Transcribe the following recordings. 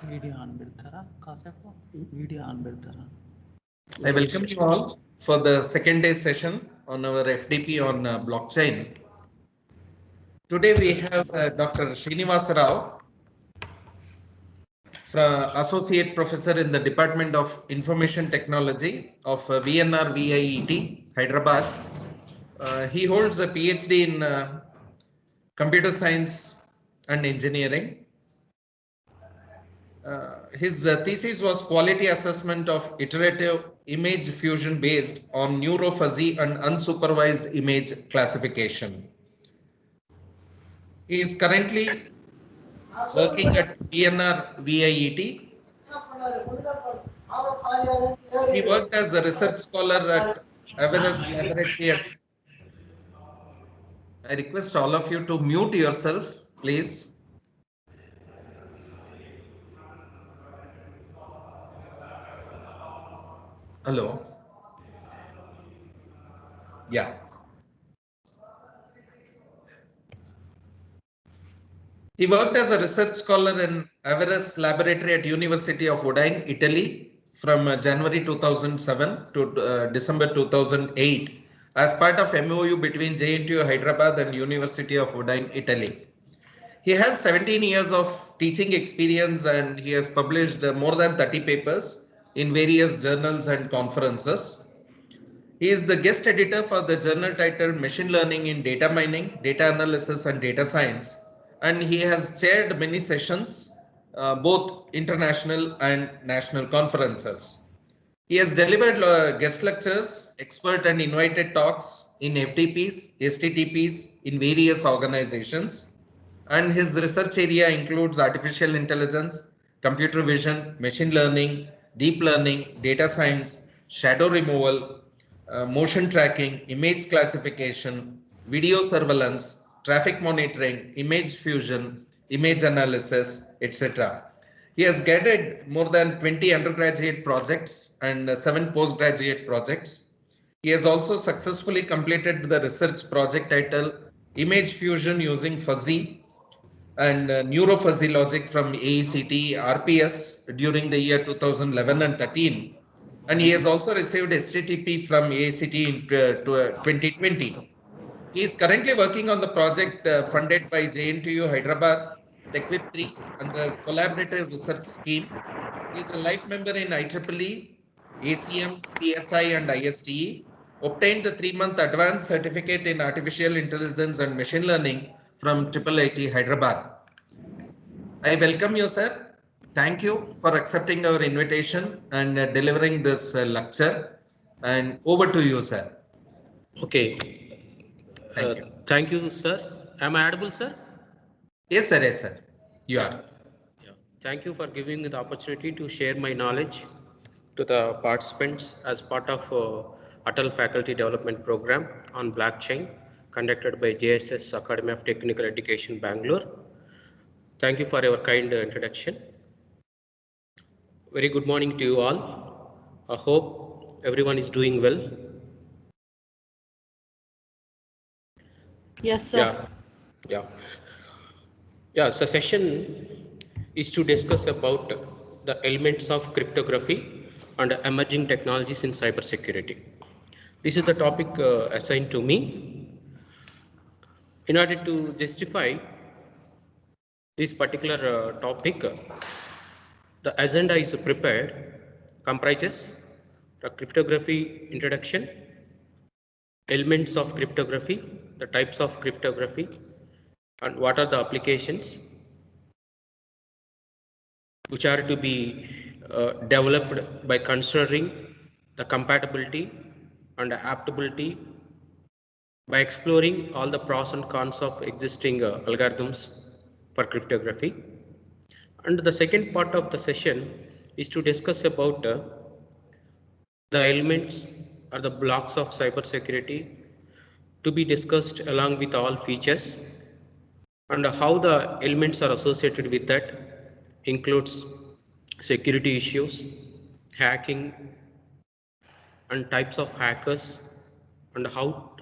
Video on Biltara, Kasepo, video on Biltara. I welcome you all for the second day session on our FDP on blockchain. Today we have Dr. Srinivasa Rao, Associate Professor in the Department of Information Technology of VNR VIET, Hyderabad. He holds a PhD in Computer Science and Engineering. His thesis was quality assessment of iterative image fusion based on neurofuzzy and unsupervised image classification. He is currently working at VNR VIET. He worked as a research scholar at Everest Laboratory. I request all of you to mute yourself, please. Hello. Yeah. He worked as a research scholar in Everest Laboratory at University of Udine, Italy from January 2007 to December 2008 as part of MOU between JNTU Hyderabad and University of Udine, Italy. He has 17 years of teaching experience and he has published more than 30 papers in various journals and conferences. He is the guest editor for the journal titled Machine Learning in Data Mining, Data Analysis and Data Science, and he has chaired many sessions, both international and national conferences. He has delivered guest lectures, expert and invited talks in FTPs, STTPs in various organizations, and his research area includes artificial intelligence, computer vision, machine learning, deep learning, data science, shadow removal, motion tracking, image classification, video surveillance, traffic monitoring, image fusion, image analysis, etc. He has guided more than 20 undergraduate projects and 7 postgraduate projects. He has also successfully completed the research project titled Image Fusion using Fuzzy and Neurofuzzy Logic from AECT RPS during the year 2011 and 13. And he has also received STTP from AECT in 2020. He is currently working on the project funded by JNTU Hyderabad TechWip 3 under collaborative research scheme. He is a life member in IEEE, ACM, CSI and ISTE, obtained the 3-month advanced certificate in artificial intelligence and machine learning from IIIT Hyderabad. I welcome you, sir. Thank you for accepting our invitation and delivering this lecture. And over to you, sir. Okay. Thank you. Thank you, sir. Am I audible, sir? Yes, sir. Yes, sir. You are. Yeah. Thank you for giving me the opportunity to share my knowledge to the participants as part of Atal Faculty Development Program on blockchain conducted by JSS Academy of Technical Education, Bangalore. Thank you for your kind introduction. Very good morning to you all. I hope everyone is doing well. Yes, sir. Yeah. So session is to discuss about the elements of cryptography and emerging technologies in cybersecurity. This is the topic assigned to me. In order to justify this particular topic, the agenda is prepared, comprises the cryptography introduction, elements of cryptography, the types of cryptography, and what are the applications which are to be developed by considering the compatibility and adaptability by exploring all the pros and cons of existing algorithms for cryptography. And the second part of the session is to discuss about the elements or the blocks of cybersecurity to be discussed along with all features, and how the elements are associated with that includes security issues, hacking, and types of hackers, and how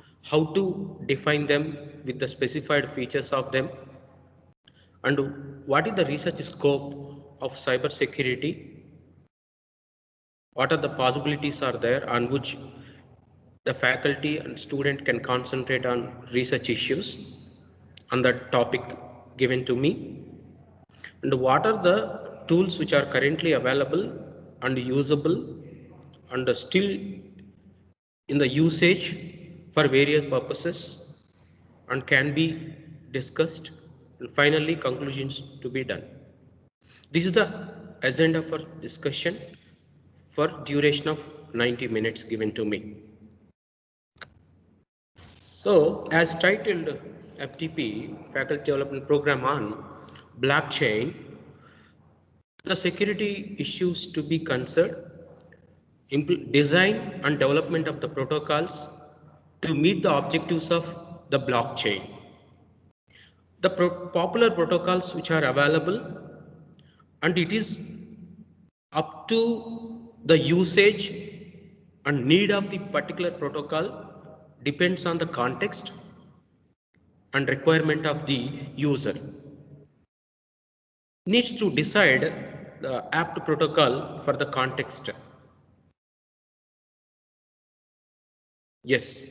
to define them with the specified features of them, and what is the research scope of cybersecurity, what are the possibilities are there on which the faculty and student can concentrate on research issues on that topic given to me, and what are the tools which are currently available and usable and still in the usage for various purposes and can be discussed, and finally conclusions to be done. This is the agenda for discussion for duration of 90 minutes given to me. So as titled FTP, Faculty Development Program on blockchain, the security issues to be considered, design and development of the protocols to meet the objectives of the blockchain. The popular protocols which are available, and it is up to the usage and need of the particular protocol, depends on the context and requirement of the user. Needs to decide the apt protocol for the context. Yes.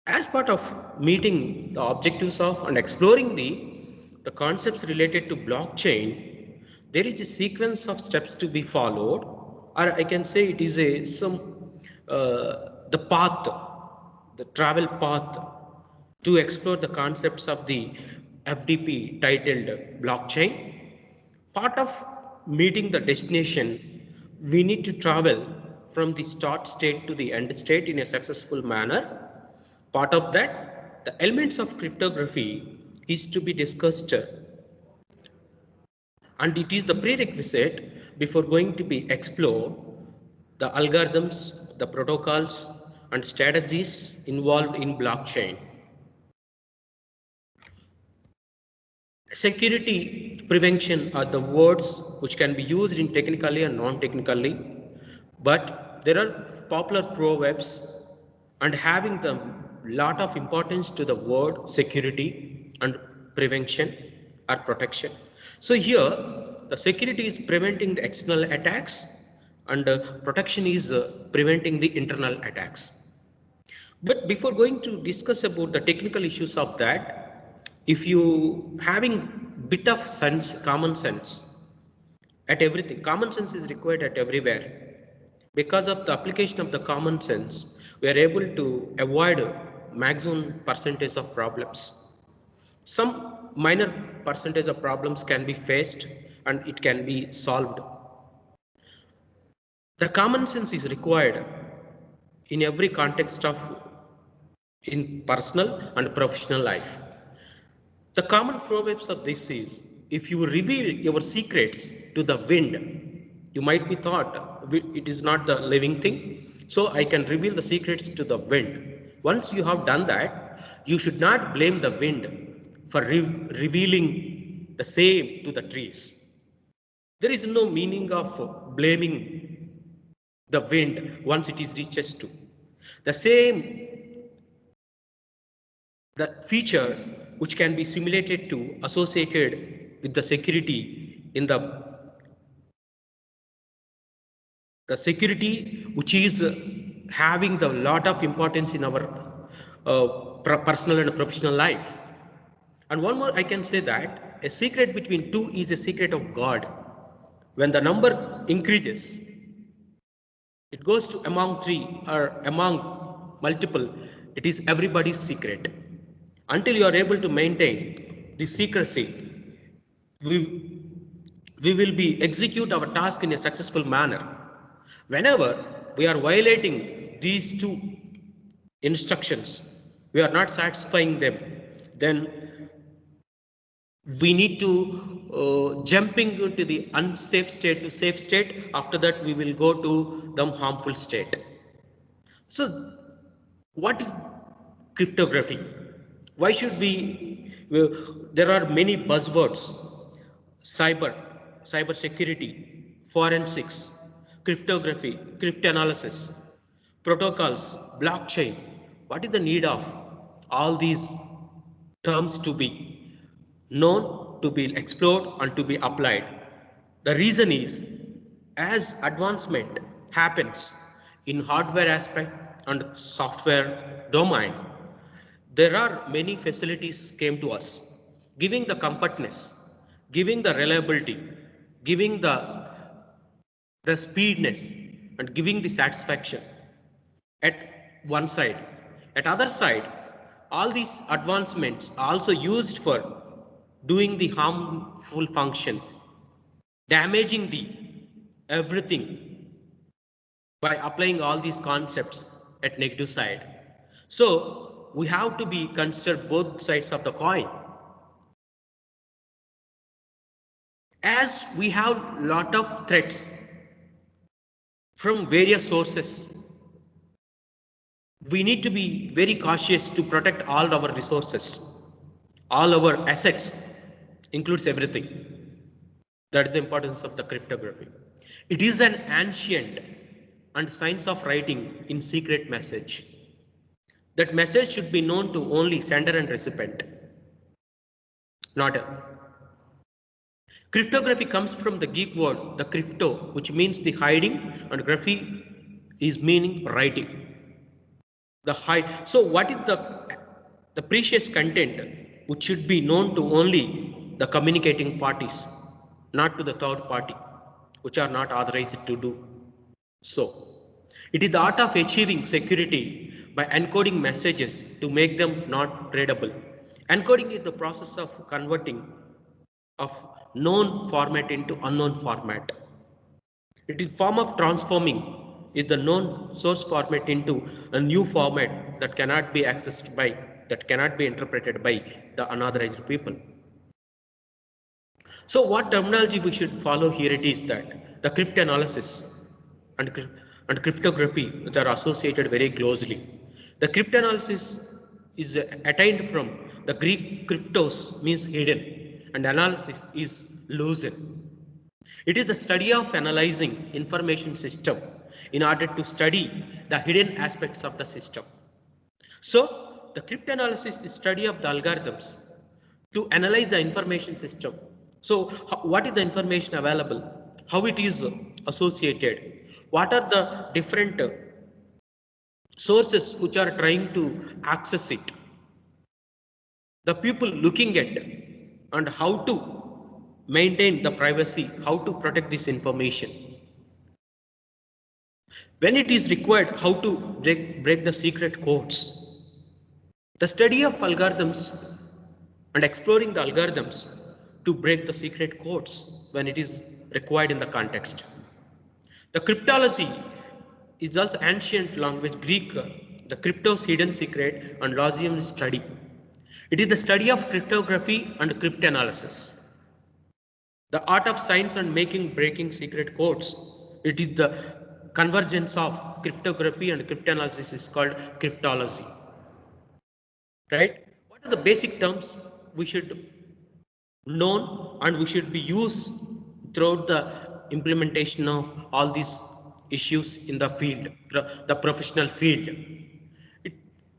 As part of meeting the objectives of and exploring the concepts related to blockchain, there is a sequence of steps to be followed, or I can say it is the path, the travel path to explore the concepts of the FDP titled blockchain. Part of meeting the destination, we need to travel from the start state to the end state in a successful manner. Part of that, the elements of cryptography is to be discussed, and it is the prerequisite before going to be explore the algorithms, the protocols and strategies involved in blockchain. Security prevention are the words which can be used in technically and non-technically, but there are popular proverbs and having the lot of importance to the word security and prevention or protection. So here the security is preventing the external attacks and protection is preventing the internal attacks. But before going to discuss about the technical issues of that, if you having bit of sense, common sense at everything, common sense is required at everywhere. Because of the application of the common sense, we are able to avoid maximum percentage of problems. Some minor percentage of problems can be faced and it can be solved. The common sense is required in every context of in personal and professional life. The common proverbs of this is, if you reveal your secrets to the wind, you might be thought it is not the living thing, so I can reveal the secrets to the wind. Once you have done that, you should not blame the wind for revealing the same to the trees. There is no meaning of blaming the wind once it is reaches to. The same, the feature which can be simulated to associated with the security in the security which is having the lot of importance in our personal and professional life. And one more I can say that a secret between two is a secret of God. When the number increases, it goes to among three or among multiple, it is everybody's secret. Until you are able to maintain the secrecy, we will be execute our task in a successful manner. Whenever we are violating these two instructions, we are not satisfying them, then we need to jumping into the unsafe state to safe state. After that, we will go to the harmful state. So what is cryptography? Why should we, there are many buzzwords, cyber security, forensics, cryptography, cryptanalysis, protocols, blockchain. What is the need of all these terms to be known, to be explored and to be applied? The reason is, as advancement happens in hardware aspect and software domain, there are many facilities came to us, giving the comfortness, giving the reliability, giving the speedness, and giving the satisfaction at one side. At other side, all these advancements are also used for doing the harmful function, damaging the everything by applying all these concepts at negative side. So we have to be consider both sides of the coin. As we have lot of threats from various sources, we need to be very cautious to protect all our resources, all our assets, includes everything. That is the importance of the cryptography. It is an ancient and science of writing in secret message. That message should be known to only sender and recipient, not a. Cryptography comes from the Greek word, the crypto, which means the hiding, and graphy is meaning writing. The hide. So what is the precious content which should be known to only the communicating parties, not to the third party, which are not authorized to do so. It is the art of achieving security by encoding messages to make them not readable. Encoding is the process of converting of known format into unknown format. It is form of transforming is the known source format into a new format that cannot be accessed by, that cannot be interpreted by the unauthorized people. So what terminology we should follow here, it is that the cryptanalysis and cryptography, which are associated very closely. The cryptanalysis is attained from the Greek cryptos, means hidden, and analysis is loosen. It is the study of analyzing information system in order to study the hidden aspects of the system. So the cryptanalysis is study of the algorithms to analyze the information system. So what is the information available, how it is associated, what are the different sources which are trying to access it, the people looking at, and how to maintain the privacy, how to protect this information. When it is required, how to break the secret codes. The study of algorithms and exploring the algorithms to break the secret codes when it is required in the context. The cryptology is also ancient language, Greek, the cryptos hidden secret, and logium study. It is the study of cryptography and cryptanalysis. The art of science and making breaking secret codes. It is the convergence of cryptography and cryptanalysis is called cryptology. Right? What are the basic terms we should know and we should be used throughout the implementation of all these issues in the field, the professional field?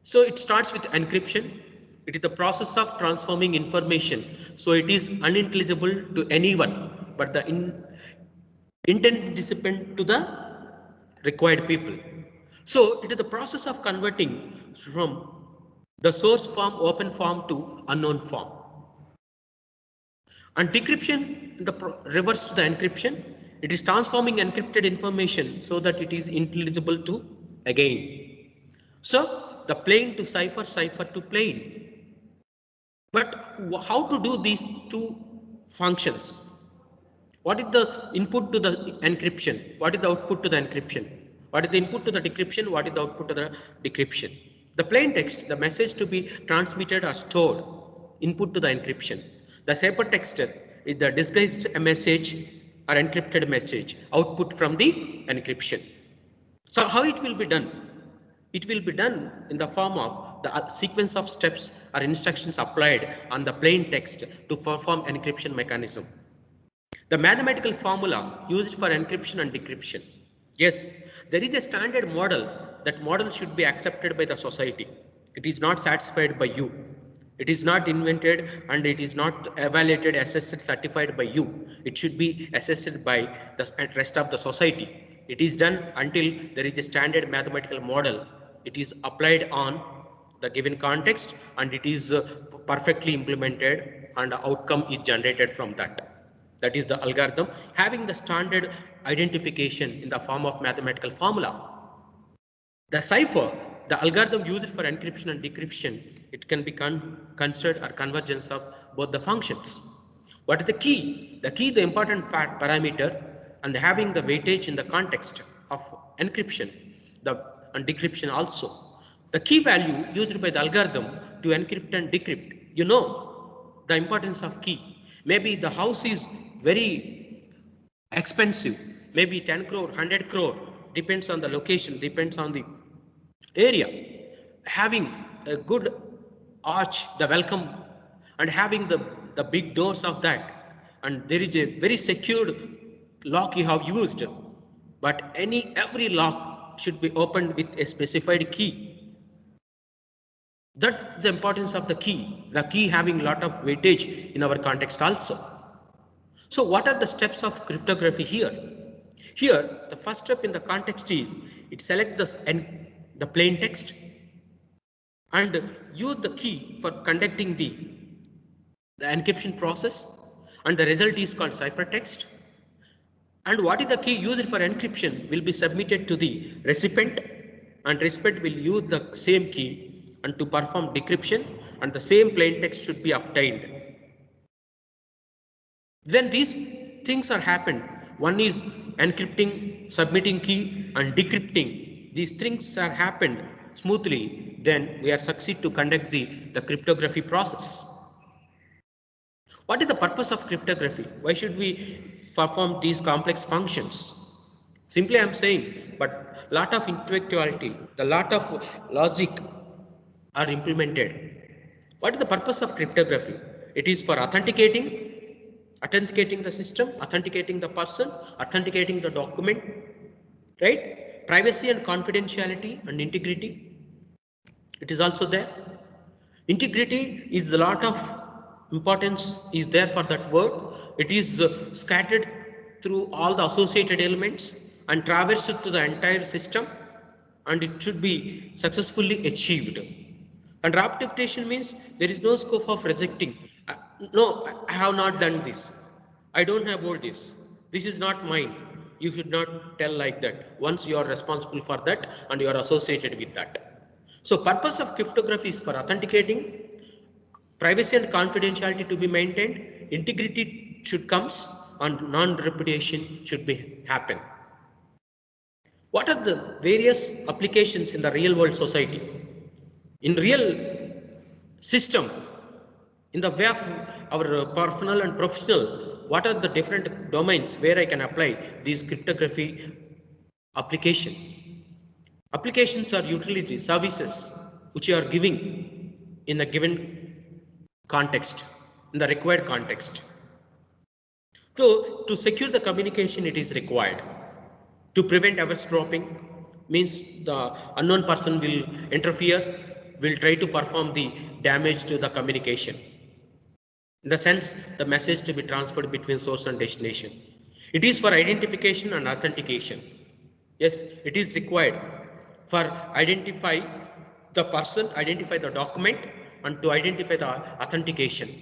So it starts with encryption. It is the process of transforming information so it is unintelligible to anyone but the intended recipient to the required people. So it is the process of converting from the source form, open form, to unknown form. And decryption, the reverse to the encryption, it is transforming encrypted information so that it is intelligible to again. So the plain to cipher, cipher to plain. But how to do these two functions? What is the input to the encryption? What is the output to the encryption? What is the input to the decryption? What is the output to the decryption? The plain text, the message to be transmitted or stored, input to the encryption. The ciphertext is the disguised message or encrypted message, output from the encryption. So how it will be done? It will be done in the form of the sequence of steps or instructions applied on the plain text to perform encryption mechanism. The mathematical formula used for encryption and decryption. Yes, there is a standard model. That model should be accepted by the society. It is not satisfied by you. It is not invented and it is not evaluated, assessed, certified by you. It should be assessed by the rest of the society. It is done until there is a standard mathematical model. It is applied on the given context and it is perfectly implemented and the outcome is generated from that. That is the algorithm having the standard identification in the form of mathematical formula. The cipher, the algorithm used for encryption and decryption, it can be considered a convergence of both the functions. What is the key? The key, the important parameter, and having the weightage in the context of encryption and decryption also. The key value used by the algorithm to encrypt and decrypt. You know the importance of key. Maybe the house is very expensive, maybe 10 crore, 100 crore, depends on the location, depends on the area. Having a good arch, the welcome, and having the big doors of that, and there is a very secured lock you have used, but every lock should be opened with a specified key. That the importance of the key having a lot of weightage in our context also. So what are the steps of cryptography here? Here, the first step in the context is it selects the plain text and use the key for conducting the encryption process, and the result is called ciphertext. And what is the key used for encryption will be submitted to the recipient, and recipient will use the same key and to perform decryption, and the same plain text should be obtained. Then these things are happened. One is encrypting, submitting key, and decrypting. These things are happened smoothly. Then we are succeed to conduct the cryptography process. What is the purpose of cryptography? Why should we perform these complex functions? Simply I am saying, but lot of intellectuality, the lot of logic are implemented. What is the purpose of cryptography? It is for authenticating the system, authenticating the person, authenticating the document, right? Privacy and confidentiality and integrity. It is also there. Integrity is a lot of importance is there for that word. It is scattered through all the associated elements and traversed through the entire system, and it should be successfully achieved. And reputation means there is no scope of rejecting. No, I have not done this. I don't have all this. This is not mine. You should not tell like that. Once you are responsible for that and you are associated with that. So purpose of cryptography is for authenticating, privacy and confidentiality to be maintained, integrity should comes, and non-repudiation should be happen. What are the various applications in the real world society? In real system, in the way of our personal and professional, what are the different domains where I can apply these cryptography applications? Applications are utility services which you are giving in a given context, in the required context. So to secure the communication, it is required. To prevent eavesdropping means the unknown person will interfere, will try to perform the damage to the communication. In the sense, the message to be transferred between source and destination. It is for identification and authentication. Yes, it is required for identify the person, identify the document, and to identify the authentication.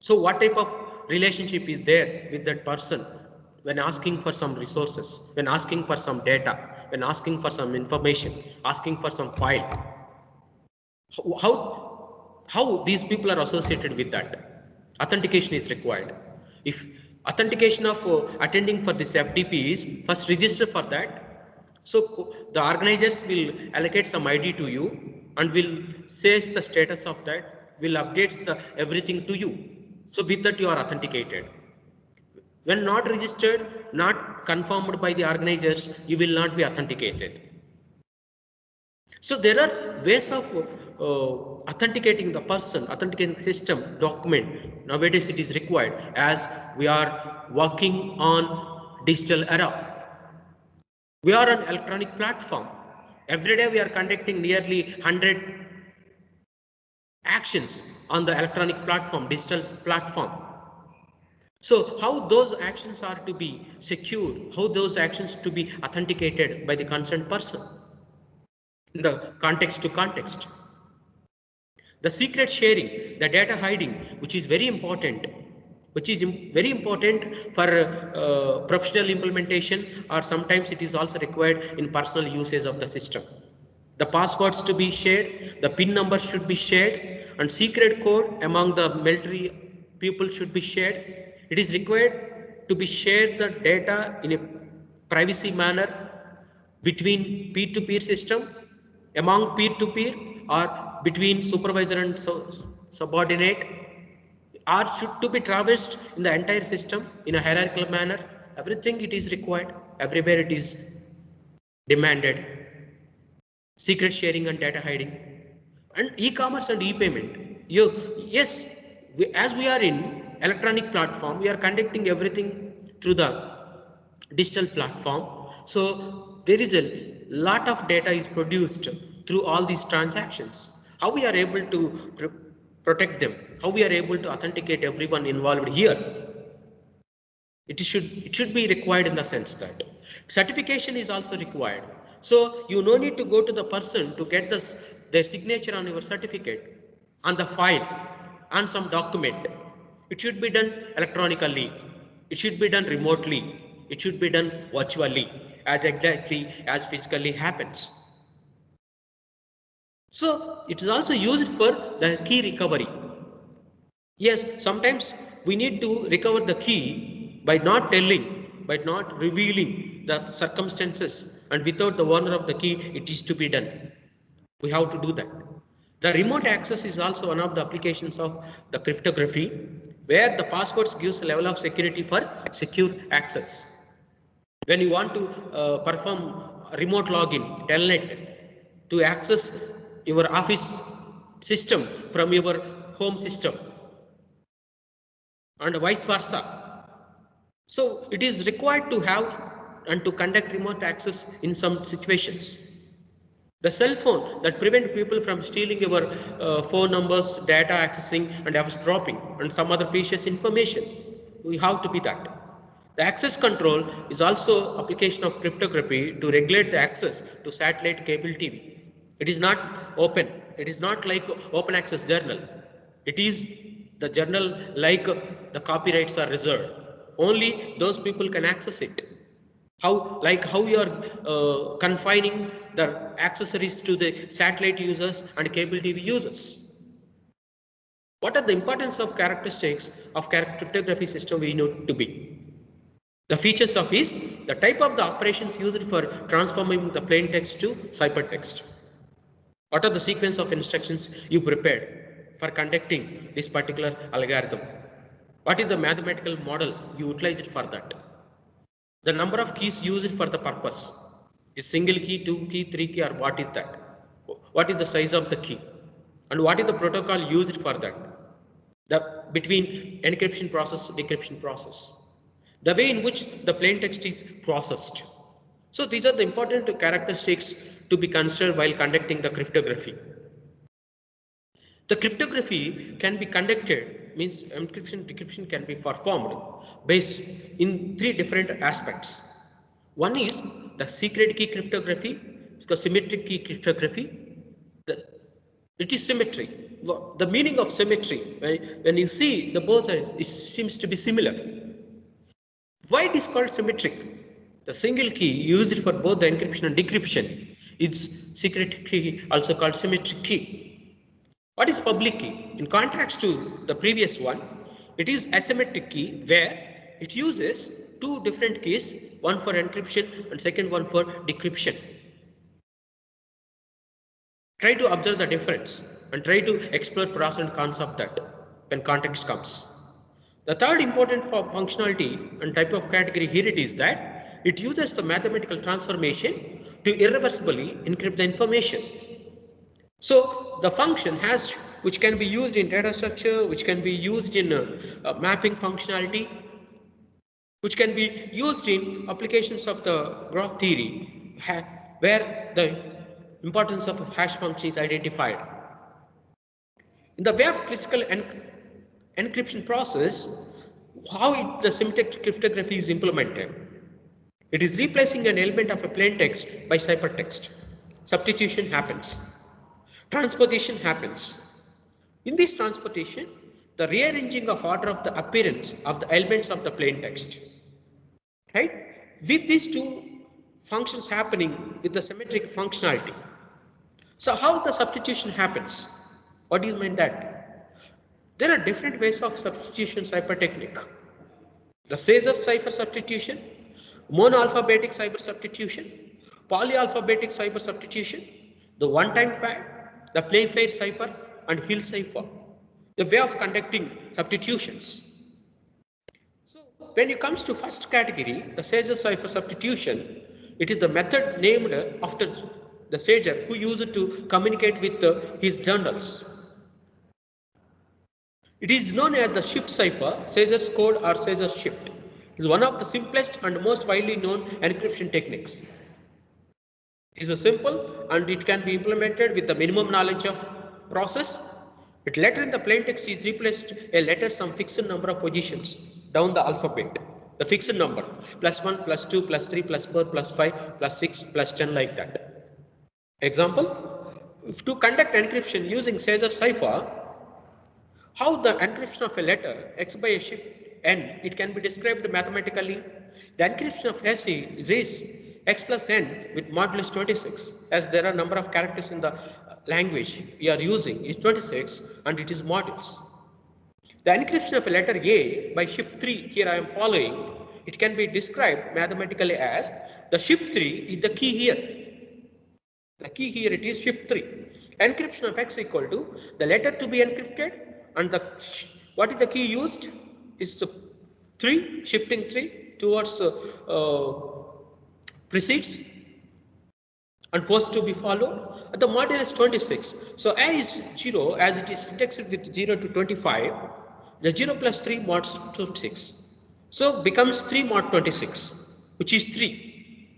So what type of relationship is there with that person when asking for some resources, when asking for some data, when asking for some information, asking for some file? How these people are associated with that? Authentication is required. If authentication of attending for this FTP is first register for that, so the organizers will allocate some ID to you and will says the status of that, will update the everything to you. So with that you are authenticated. When not registered, not confirmed by the organizers, you will not be authenticated. So there are ways of authenticating the person, authenticating system, document. Nowadays it is required as we are working on digital era. We are an electronic platform. Every day we are conducting nearly 100 actions on the electronic platform, digital platform. So how those actions are to be secure, how those actions to be authenticated by the concerned person in the context to context. The secret sharing, the data hiding, which is very important, for professional implementation, or sometimes it is also required in personal usage of the system. The passwords to be shared, the PIN number should be shared, and secret code among the military people should be shared. It is required to be shared the data in a privacy manner between peer-to-peer system, among peer-to-peer, or between supervisor and subordinate, or should to be traversed in the entire system in a hierarchical manner. Everything it is required, everywhere it is demanded. Secret sharing and data hiding, and e-commerce and e-payment. Yes, as we are in electronic platform, we are conducting everything through the digital platform. So there is a lot of data is produced through all these transactions. How we are able to protect them? How we are able to authenticate everyone involved here? It should be required in the sense that certification is also required. So you no need to go to the person to get their signature on your certificate, on the file, on some document. It should be done electronically. It should be done remotely. It should be done virtually, as exactly as physically happens. So it is also used for the key recovery. Yes, sometimes we need to recover the key by not telling, by not revealing the circumstances, and without the owner of the key, it is to be done. We have to do that. The remote access is also one of the applications of the cryptography, where the passwords gives a level of security for secure access. When you want to perform remote login, telnet, to access your office system from your home system, and vice versa. So it is required to have and to conduct remote access in some situations. The cell phone that prevent people from stealing your phone numbers, data accessing, and eavesdropping, and some other precious information. We have to be that. The access control is also application of cryptography to regulate the access to satellite cable TV. It is not open. It is not like open access journal. It is the journal like the copyrights are reserved. Only those people can access it. How you are confining the accessories to the satellite users and cable TV users. What are the importance of characteristics of cryptography system we know to be? The features of is the type of the operations used for transforming the plain text to ciphertext. What are the sequence of instructions you prepared for conducting this particular algorithm? What is the mathematical model you utilized for that? The number of keys used for the purpose is single key, 2 key, 3 key, or what is that? What is the size of the key? And what is the protocol used for that? The between encryption process, decryption process. The way in which the plain text is processed. So these are the important characteristics to be considered while conducting the cryptography. The cryptography can be conducted, means encryption, decryption can be performed based in 3 different aspects. One is the secret key cryptography, because symmetric key cryptography. It is symmetry. The meaning of symmetry, when you see the both, it seems to be similar. Why it is called symmetric? The single key used for both the encryption and decryption is secret key, also called symmetric key. What is public key? In contrast to the previous one, it is asymmetric key, where it uses 2 different keys, one for encryption and second one for decryption. Try to observe the difference and try to explore pros and cons of that when context comes. The third important functionality and type of category here it is that it uses the mathematical transformation to irreversibly encrypt the information. So the function has, which can be used in data structure, which can be used in mapping functionality, which can be used in applications of the graph theory, where the importance of a hash function is identified. In the way of classical encryption process, how the symmetric cryptography is implemented. It is replacing an element of a plain text by ciphertext. Substitution happens. Transposition happens. In this transposition, the rearranging of order of the appearance of the elements of the plain text. Right? With these two functions happening with the symmetric functionality. So how the substitution happens? What do you mean that? There are different ways of substitution cipher technique. The Caesar's cipher substitution, monoalphabetic cipher substitution, polyalphabetic cipher substitution, the one-time pad, the plain-fair cipher, and Hill cipher. The way of conducting substitutions. So when it comes to first category, the Caesar's cipher substitution, it is the method named after the Caesar who used it to communicate with his journals. It is known as the shift cipher, Caesar's code or Caesar's shift. It is one of the simplest and most widely known encryption techniques. It is simple and it can be implemented with the minimum knowledge of process. But letter in the plain text is replaced a letter some fixed number of positions down the alphabet. The fixed number +1, +2, +3, +4, +5, +6, +10 like that. Example, if to conduct encryption using Caesar cipher, how the encryption of a letter x by a shift n, it can be described mathematically. The encryption of S is this x plus n with modulus 26, as there are number of characters in the language we are using is 26 and it is modulus. The encryption of a letter A by shift 3, here I am following, it can be described mathematically as the shift 3 is the key here. The key here it is shift 3. Encryption of x equal to the letter to be encrypted and the what is the key used is the 3, shifting 3 towards precedes and post to be followed. The modulus 26. So A is 0 as it is indexed with 0 to 25. The 0 plus 3 mod 26. So becomes 3 mod 26, which is 3.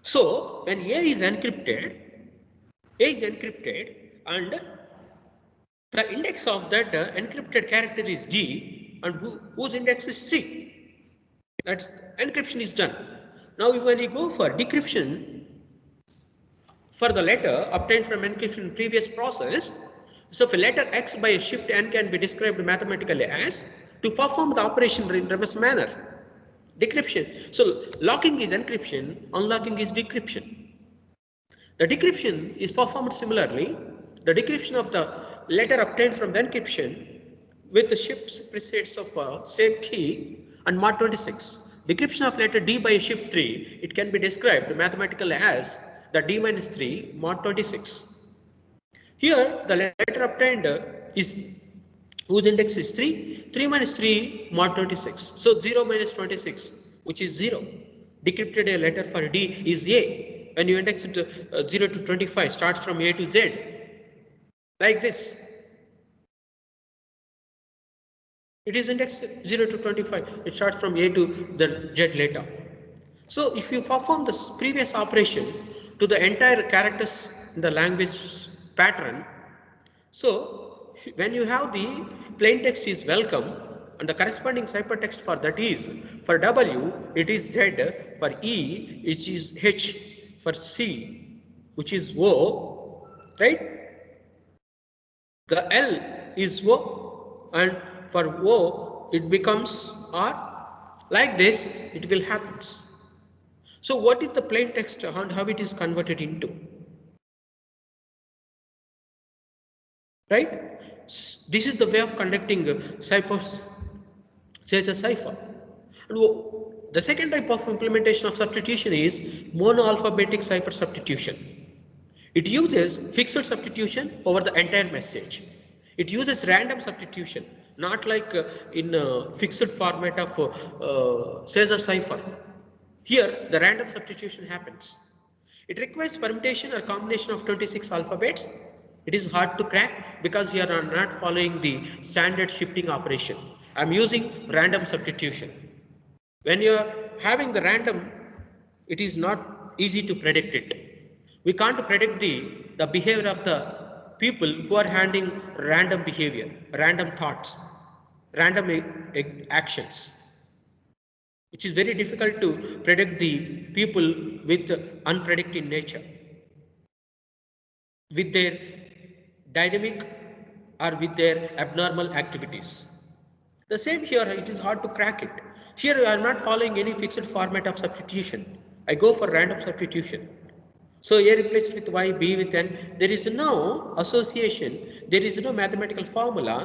So when A is encrypted and the index of that encrypted character is D and whose index is 3. That's encryption is done. Now when we go for decryption for the letter obtained from encryption in previous process, so if a letter x by a shift n can be described mathematically as to perform the operation in reverse manner. Decryption. So locking is encryption, unlocking is decryption. The decryption is performed similarly. The decryption of the letter obtained from the encryption with the shifts presets of same key and mod 26. Decryption of letter D by a shift 3, it can be described mathematically as the D minus 3 mod 26. Here the letter obtained is whose index is 3, 3 minus 3 mod 26. So 0 minus 26, which is 0. Decrypted a letter for D is A. When you index it 0 to 25 starts from A to Z. Like this. It is indexed 0 to 25. It starts from A to the Z letter. So if you perform this previous operation to the entire characters in the language pattern, so when you have the plain text is welcome and the corresponding ciphertext for that is for W it is Z, for E which is H, for C which is O, right? The L is O and for O it becomes R. Like this it will happen. So what is the plain text and how it is converted into? Right? This is the way of conducting ciphers, Caesar cipher. And the second type of implementation of substitution is monoalphabetic cipher substitution. It uses fixed substitution over the entire message. It uses random substitution, not like in fixed format of Caesar cipher. Here, the random substitution happens. It requires permutation or combination of 26 alphabets. It is hard to crack because you are not following the standard shifting operation. I am using random substitution. When you are having the random, it is not easy to predict it. We can't predict the behavior of the people who are handling random behavior, random thoughts, random actions, which is very difficult to predict the people with unpredicted nature, with their dynamic or with their abnormal activities. The same here, it is hard to crack it. Here I am not following any fixed format of substitution. I go for random substitution. So A replaced with Y, B with N. There is no association. There is no mathematical formula.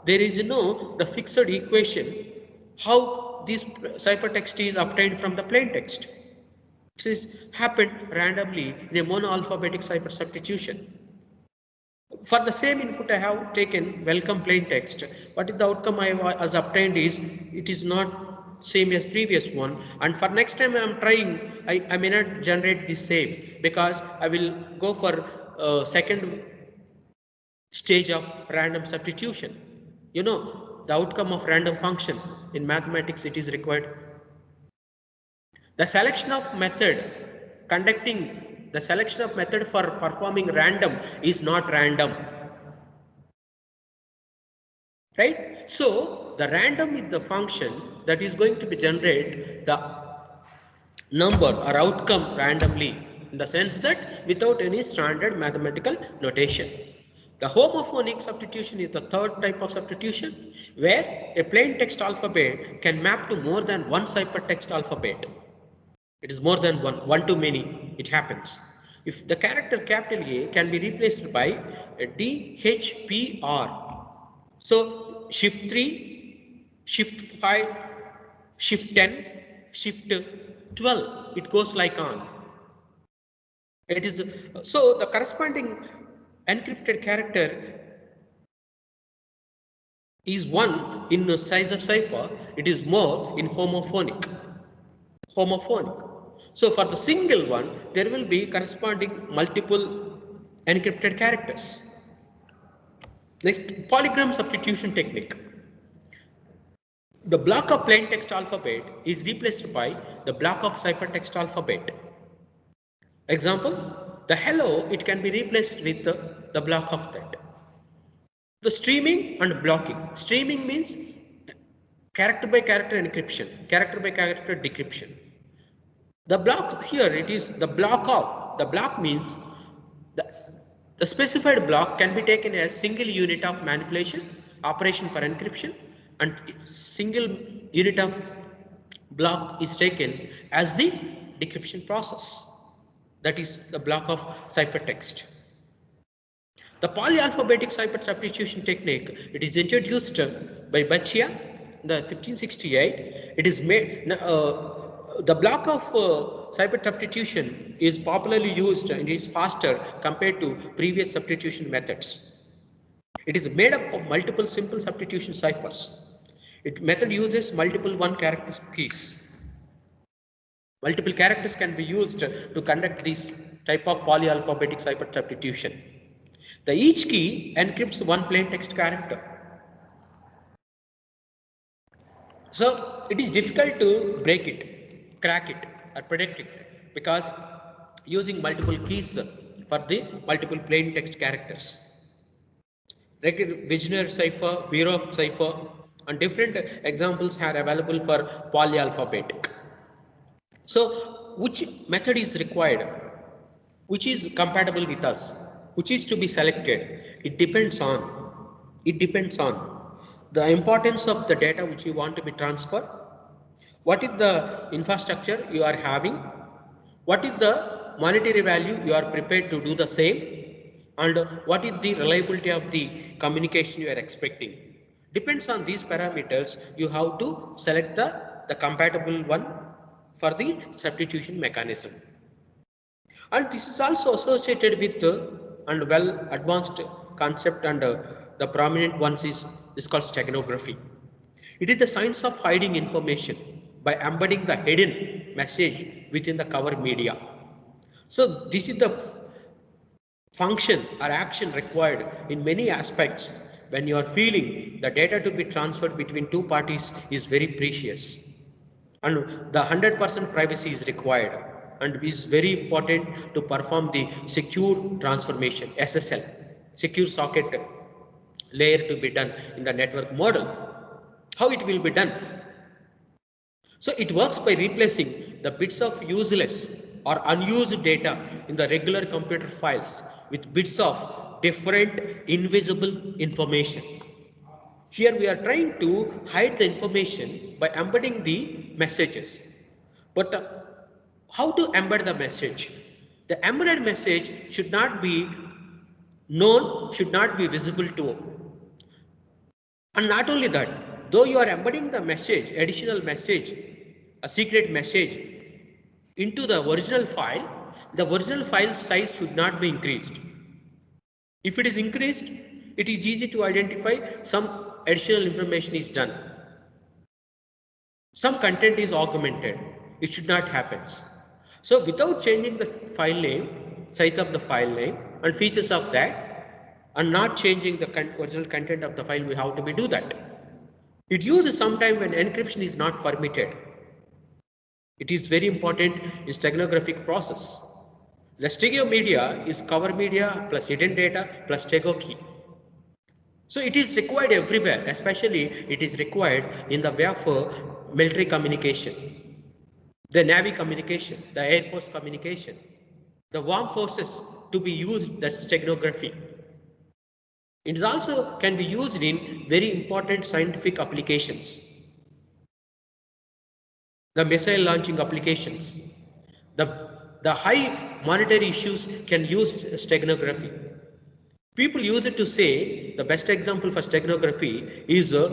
There is no the fixed equation. How this ciphertext is obtained from the plain text. It is happened randomly in a monoalphabetic cipher substitution. For the same input I have taken welcome plain text. What is the outcome I has obtained is it is not same as previous one, and for next time I am trying I may not generate the same because I will go for second stage of random substitution. You know the outcome of random function in mathematics, it is required. The selection of method for performing random is not random, right? So the random is the function that is going to be generate the number or outcome randomly, in the sense that without any standard mathematical notation. The homophonic substitution is the third type of substitution, where a plain text alphabet can map to more than one ciphertext alphabet. It is more than one to many, it happens. If the character capital A can be replaced by a D, H, P, R. So shift 3, shift 5, shift 10, shift 12, it goes like on. It is so the corresponding encrypted character is 1 in Caesar cipher, it is more in homophonic. So for the single one, there will be corresponding multiple encrypted characters. Next, polygram substitution technique. The block of plain text alphabet is replaced by the block of ciphertext alphabet. Example, the hello, it can be replaced with the block of that. The streaming and blocking. Streaming means character by character encryption, character by character decryption. The block here, it is the block of, the block means the specified block can be taken as single unit of manipulation, operation for encryption, and single unit of block is taken as the decryption process. That is the block of ciphertext. The polyalphabetic cipher substitution technique, it is introduced by Baccia in the 1568. It is made, the block of cipher substitution is popularly used and is faster compared to previous substitution methods. It is made up of multiple simple substitution ciphers. Its method uses multiple one-character keys. Multiple characters can be used to conduct this type of polyalphabetic cipher substitution. Each key encrypts one plain text character. So it is difficult to break it, crack it, or predict it, because using multiple keys for the multiple plain text characters. Like Wigner cipher, Birov cipher, and different examples are available for polyalphabetic. So which method is required? Which is compatible with us? Which is to be selected? It depends on the importance of the data which you want to be transferred. What is the infrastructure you are having? What is the monetary value you are prepared to do the same? And what is the reliability of the communication you are expecting? Depends on these parameters, you have to select the compatible one for the substitution mechanism. And this is also associated with and well advanced concept, and the prominent ones is called steganography. It is the science of hiding information by embedding the hidden message within the cover media. So this is the function or action required in many aspects when you are feeling the data to be transferred between two parties is very precious, and the 100% privacy is required, and is very important to perform the secure transformation, SSL. secure socket layer to be done in the network model. How it will be done? So it works by replacing the bits of useless or unused data in the regular computer files with bits of different invisible information. Here we are trying to hide the information by embedding the messages. But how to embed the message? The embedded message should not be known, should not be visible to. And not only that, though you are embedding the message, additional message, a secret message into the original file size should not be increased. If it is increased, it is easy to identify some additional information is done. Some content is augmented. It should not happen. So without changing the file name, size of the file name and features of that, and not changing the original content of the file, we have to do that. It uses sometime when encryption is not permitted. It is very important in steganographic process. The Stegeo media is cover media plus hidden data plus Stego key. So it is required everywhere, especially it is required in the way of military communication, the Navy communication, the Air Force communication, the armed forces to be used, that's steganography. It is also can be used in very important scientific applications. The missile launching applications, the high monetary issues can use steganography. People use it to say the best example for steganography is the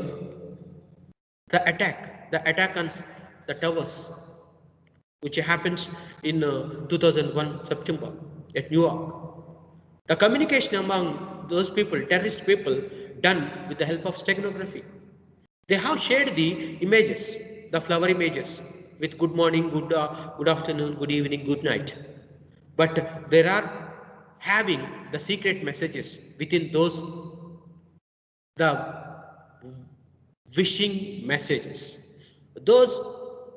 attack on the towers, which happens in 2001 September at New York. The communication among those people, terrorist people, done with the help of steganography. They have shared the images, the flower images, with good morning, good afternoon, good evening, good night. But there are having the secret messages within those, the wishing messages. Those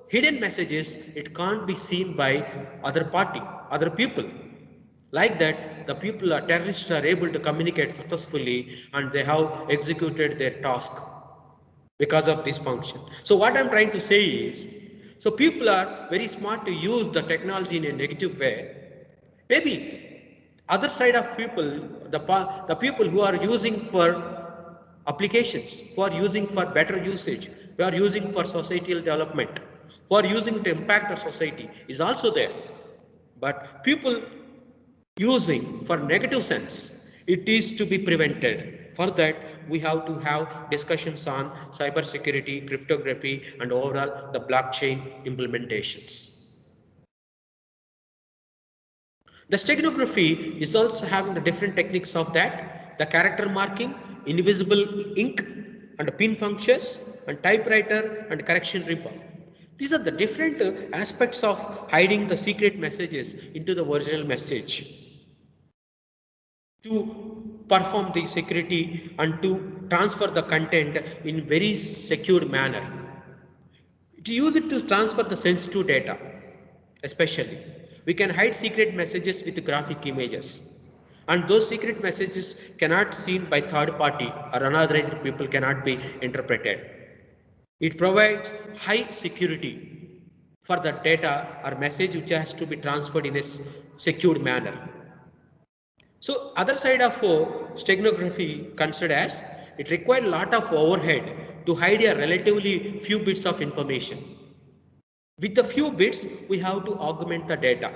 hidden messages, it can't be seen by other party, other people. Like that, the people, terrorists are able to communicate successfully and they have executed their task because of this function. So what I'm trying to say is, so people are very smart to use the technology in a negative way. Maybe other side of people, the people who are using for applications, who are using for better usage, who are using for societal development, who are using to impact the society is also there. But people using for negative sense, it is to be prevented. For that, we have to have discussions on cyber security, cryptography, and overall the blockchain implementations. The steganography is also having the different techniques of that, the character marking, invisible ink, and pin functions, and typewriter, and correction ripper. These are the different aspects of hiding the secret messages into the original message to perform the security and to transfer the content in very secured manner. To use it to transfer the sensitive data, especially. We can hide secret messages with graphic images. And those secret messages cannot seen by third party or unauthorized people cannot be interpreted. It provides high security for the data or message which has to be transferred in a secured manner. So other side of steganography considered as it required a lot of overhead to hide a relatively few bits of information. With the few bits, we have to augment the data.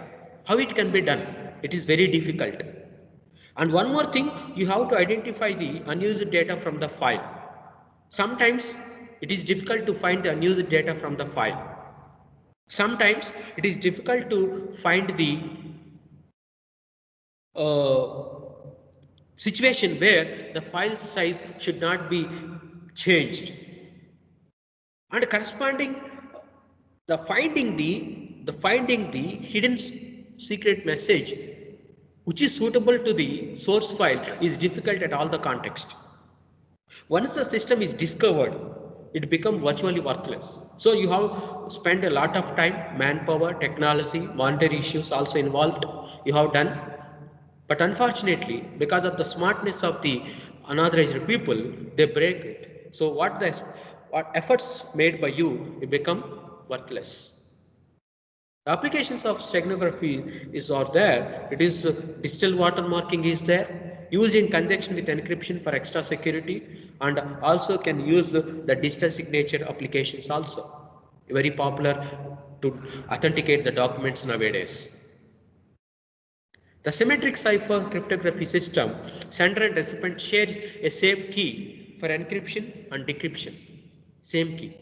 How it can be done? It is very difficult. And one more thing, you have to identify the unused data from the file. Sometimes it is difficult to find the unused data from the file. Sometimes it is difficult to find the situation where the file size should not be changed. And corresponding finding the hidden secret message which is suitable to the source file is difficult at all the context. Once the system is discovered, it becomes virtually worthless. So you have spent a lot of time, manpower, technology, monetary issues also involved. You have done. But unfortunately, because of the smartness of the unauthorized people, they break it. So what efforts made by you become worthless. The applications of steganography are there. It is digital watermarking is there, used in conjunction with encryption for extra security, and also can use the digital signature applications also. Very popular to authenticate the documents nowadays. The symmetric cipher cryptography system, sender and recipient share a same key for encryption and decryption. Same key.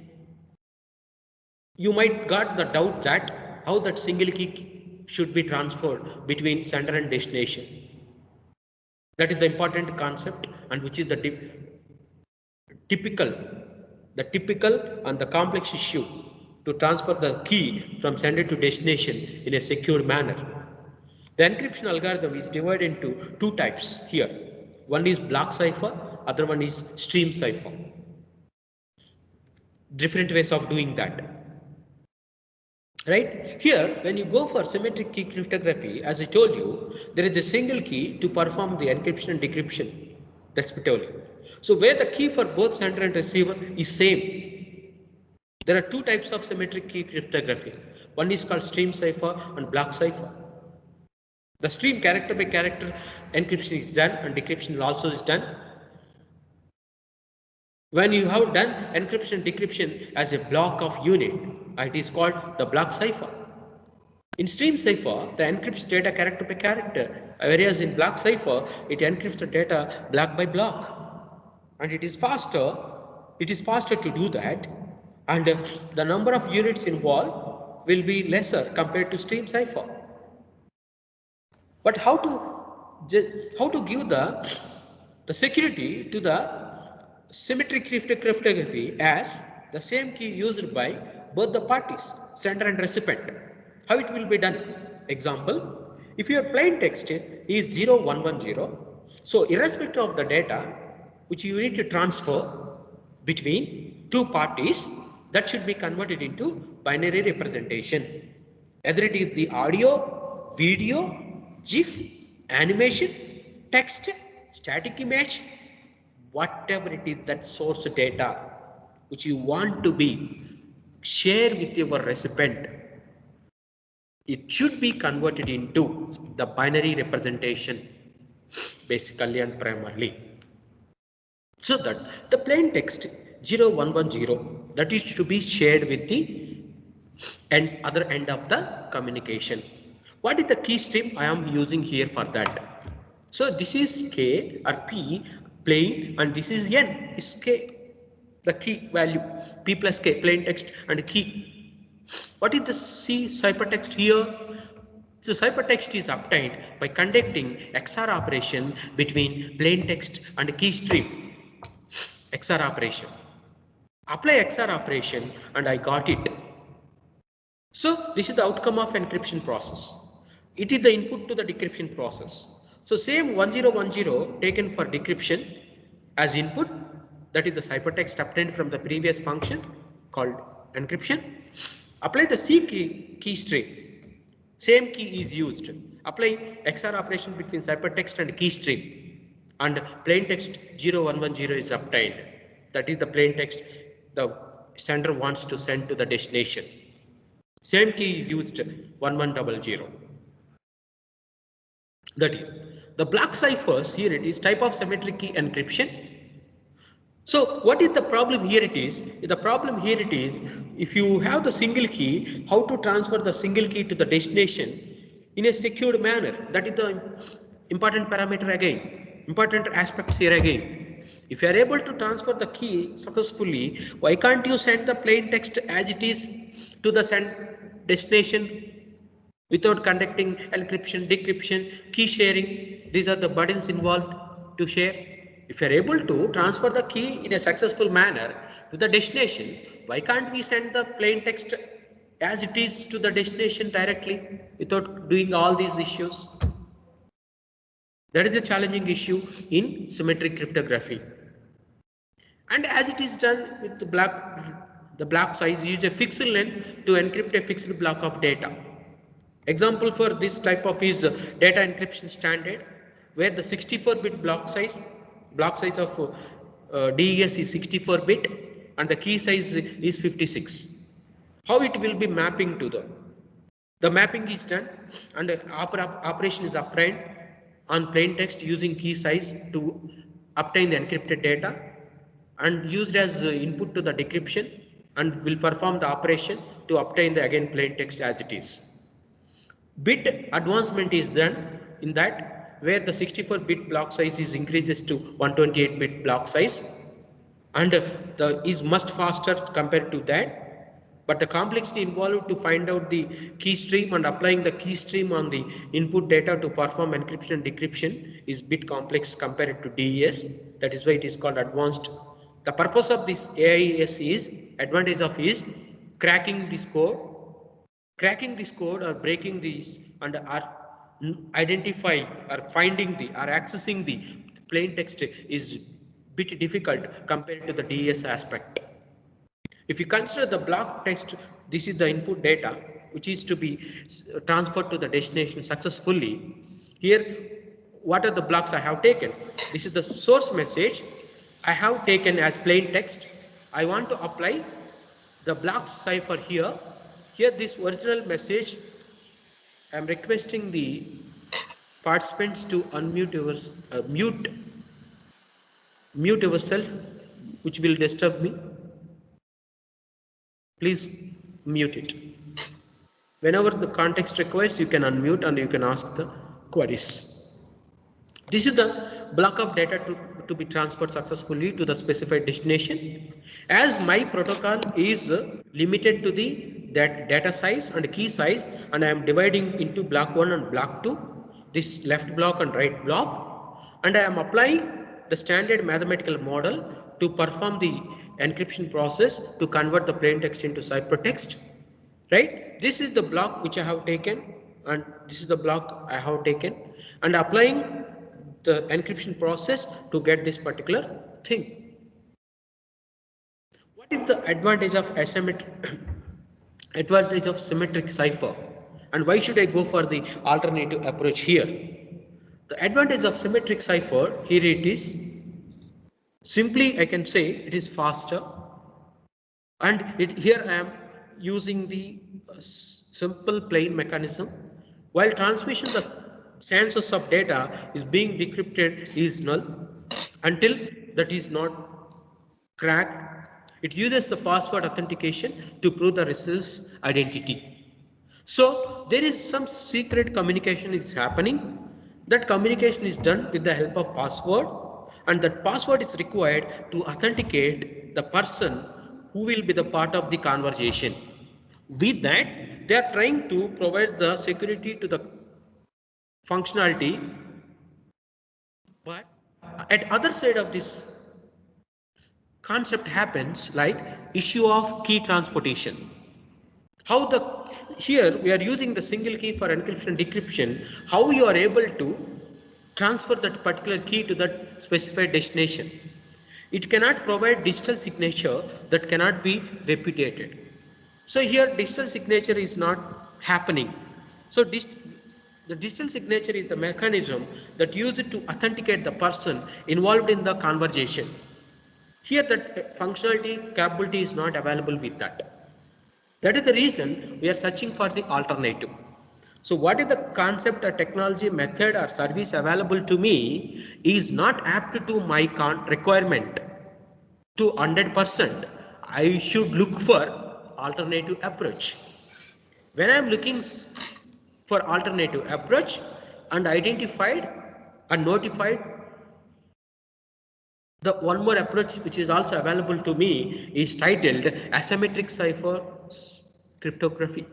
You might got the doubt that how that single key should be transferred between sender and destination. That is the important concept, and which is the typical and the complex issue to transfer the key from sender to destination in a secure manner. The encryption algorithm is divided into two types here. One is block cipher, other one is stream cipher. Different ways of doing that. Right? Here, when you go for symmetric key cryptography, as I told you, there is a single key to perform the encryption and decryption, respectively. So, where the key for both sender and receiver is same. There are two types of symmetric key cryptography. One is called stream cipher and block cipher. The stream character by character encryption is done and decryption also is done. When you have done encryption and decryption as a block of unit, it is called the block cipher. In stream cipher, the encrypts data character by character, whereas in block cipher, it encrypts the data block by block. And it is faster to do that, and the number of units involved will be lesser compared to stream cipher. But how to give the security to the symmetric cryptography as the same key used by both the parties, sender and recipient? How it will be done? Example, if your plain text is 0110, so irrespective of the data which you need to transfer between two parties, that should be converted into binary representation. Either it is the audio, video, GIF, animation, text, static image, whatever it is, that source data which you want to be share with your recipient, it should be converted into the binary representation, basically and primarily. So that the plain text 0110, that is to be shared with the other end of the communication. What is the key stream I am using here for that? So this is K or P plain, and this is N is K, the key value, P plus K, plain text and key. What is the C ciphertext here? So ciphertext is obtained by conducting XOR operation between plain text and key stream. XOR operation. Apply XOR operation and I got it. So this is the outcome of encryption process. It is the input to the decryption process. So same 1010 taken for decryption as input, that is the ciphertext obtained from the previous function called encryption. Apply the C key string. Same key is used. Apply XOR operation between ciphertext and key string, and plain text 0110 is obtained. That is the plain text the sender wants to send to the destination. Same key is used 1100. That is the block ciphers. Here it is type of symmetric key encryption. So what is the problem here? The problem here is if you have the single key, how to transfer the single key to the destination in a secured manner. That is the important parameter again, important aspects here again. If you are able to transfer the key successfully, why can't you send the plain text as it is to the destination without conducting encryption, decryption, key sharing? These are the burdens involved to share. If you are able to transfer the key in a successful manner to the destination, why can't we send the plain text as it is to the destination directly without doing all these issues? That is a challenging issue in symmetric cryptography. And as it is done with the block size, use a fixed length to encrypt a fixed block of data. Example for this type of is data encryption standard. where the 64-bit block size of DES is 64-bit and the key size is 56. How it will be mapping to the mapping is done and operation is applied on plain text using key size to obtain the encrypted data and used as input to the decryption and will perform the operation to obtain the again plain text as it is. Bit advancement is done in that where the 64-bit block size is increases to 128-bit block size and is much faster compared to that. But the complexity involved to find out the key stream and applying the key stream on the input data to perform encryption and decryption is bit complex compared to DES. That is why it is called advanced. The purpose of this AIS is advantage of is cracking this code or breaking these and are identifying or finding the or accessing the plain text is bit difficult compared to the DES aspect. If you consider the block text, this is the input data which is to be transferred to the destination successfully. Here, what are the blocks I have taken? This is the source message I have taken as plain text. I want to apply the block cipher here. Here, this original message, I am requesting the participants to unmute yours, mute yourself, which will disturb me. Please mute it. Whenever the context requires, you can unmute and you can ask the queries. This is the block of data to be transferred successfully to the specified destination. As my protocol is limited to that data size and key size, and I am dividing into block 1 and block 2, this left block and right block, and I am applying the standard mathematical model to perform the encryption process to convert the plain text into ciphertext, right? This is the block which I have taken and this is the block I have taken and applying the encryption process to get this particular thing. What is the advantage of symmetric cipher and why should I go for the alternative approach here? The advantage of symmetric cipher, here it is. Simply, I can say it is faster, and here I am using the simple plain mechanism. While transmission, the census of data is being decrypted is null until that is not cracked. It uses the password authentication to prove the receiver's identity. So there is some secret communication is happening. That communication is done with the help of password. And that password is required to authenticate the person who will be the part of the conversation. With that, they are trying to provide the security to the functionality. But at other side of this concept happens like issue of key transportation. Here we are using the single key for encryption and decryption. How you are able to transfer that particular key to that specified destination. It cannot provide digital signature that cannot be repudiated. So here digital signature is not happening. So the digital signature is the mechanism that used to authenticate the person involved in the conversation. Here that functionality capability is not available with that. That is the reason we are searching for the alternative. So what is the concept or technology, method or service available to me is not apt to my requirement to 100%. I should look for alternative approach. When I am looking for alternative approach and identified and notified, the one more approach which is also available to me is titled asymmetric cipher cryptography.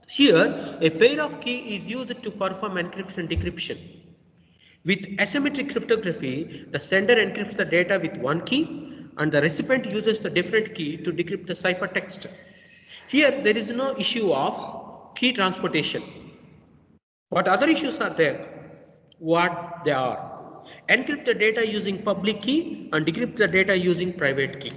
Here, a pair of key is used to perform encryption and decryption. With asymmetric cryptography, the sender encrypts the data with one key and the recipient uses the different key to decrypt the ciphertext. Here, there is no issue of key transportation. What other issues are there? What they are? Encrypt the data using public key and decrypt the data using private key.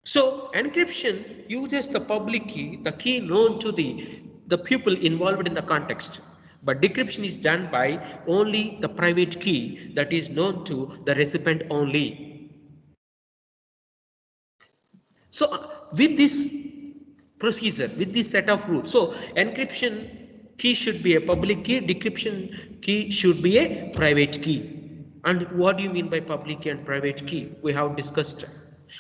So encryption uses the public key, the key known to the people involved in the context. but decryption is done by only the private key that is known to the recipient only. So with this procedure, with this set of rules, so encryption key should be a public key, decryption key should be a private key. And what do you mean by public key and private key? We have discussed.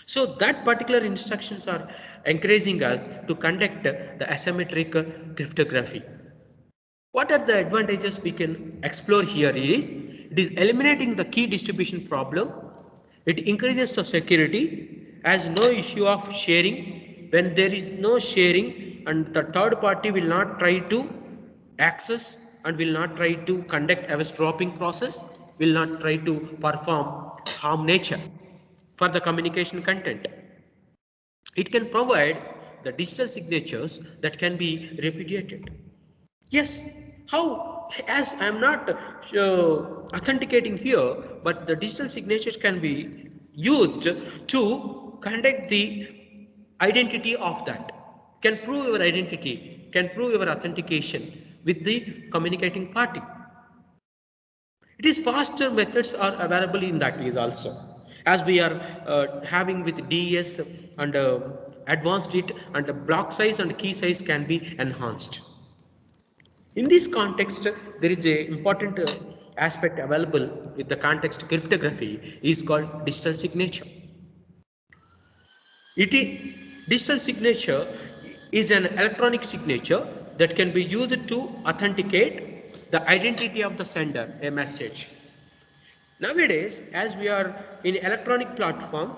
So that particular instructions are encouraging us to conduct the asymmetric cryptography. What are the advantages we can explore here? It is eliminating the key distribution problem. It increases the security, as no issue of sharing. When there is no sharing and the third party will not try to access and will not try to conduct eavesdropping process, will not try to perform harm nature for the communication content. It can provide the digital signatures that can be repudiated. Yes, how? As I am not authenticating here, but the digital signatures can be used to conduct the identity of that, can prove your identity, can prove your authentication with the communicating party. It is faster methods are available in that case also, as we are having with DES and advanced it, and the block size and key size can be enhanced. In this context, there is a important aspect available with the context cryptography is called digital signature. Digital signature is an electronic signature that can be used to authenticate the identity of the sender, a message. Nowadays, as we are in electronic platform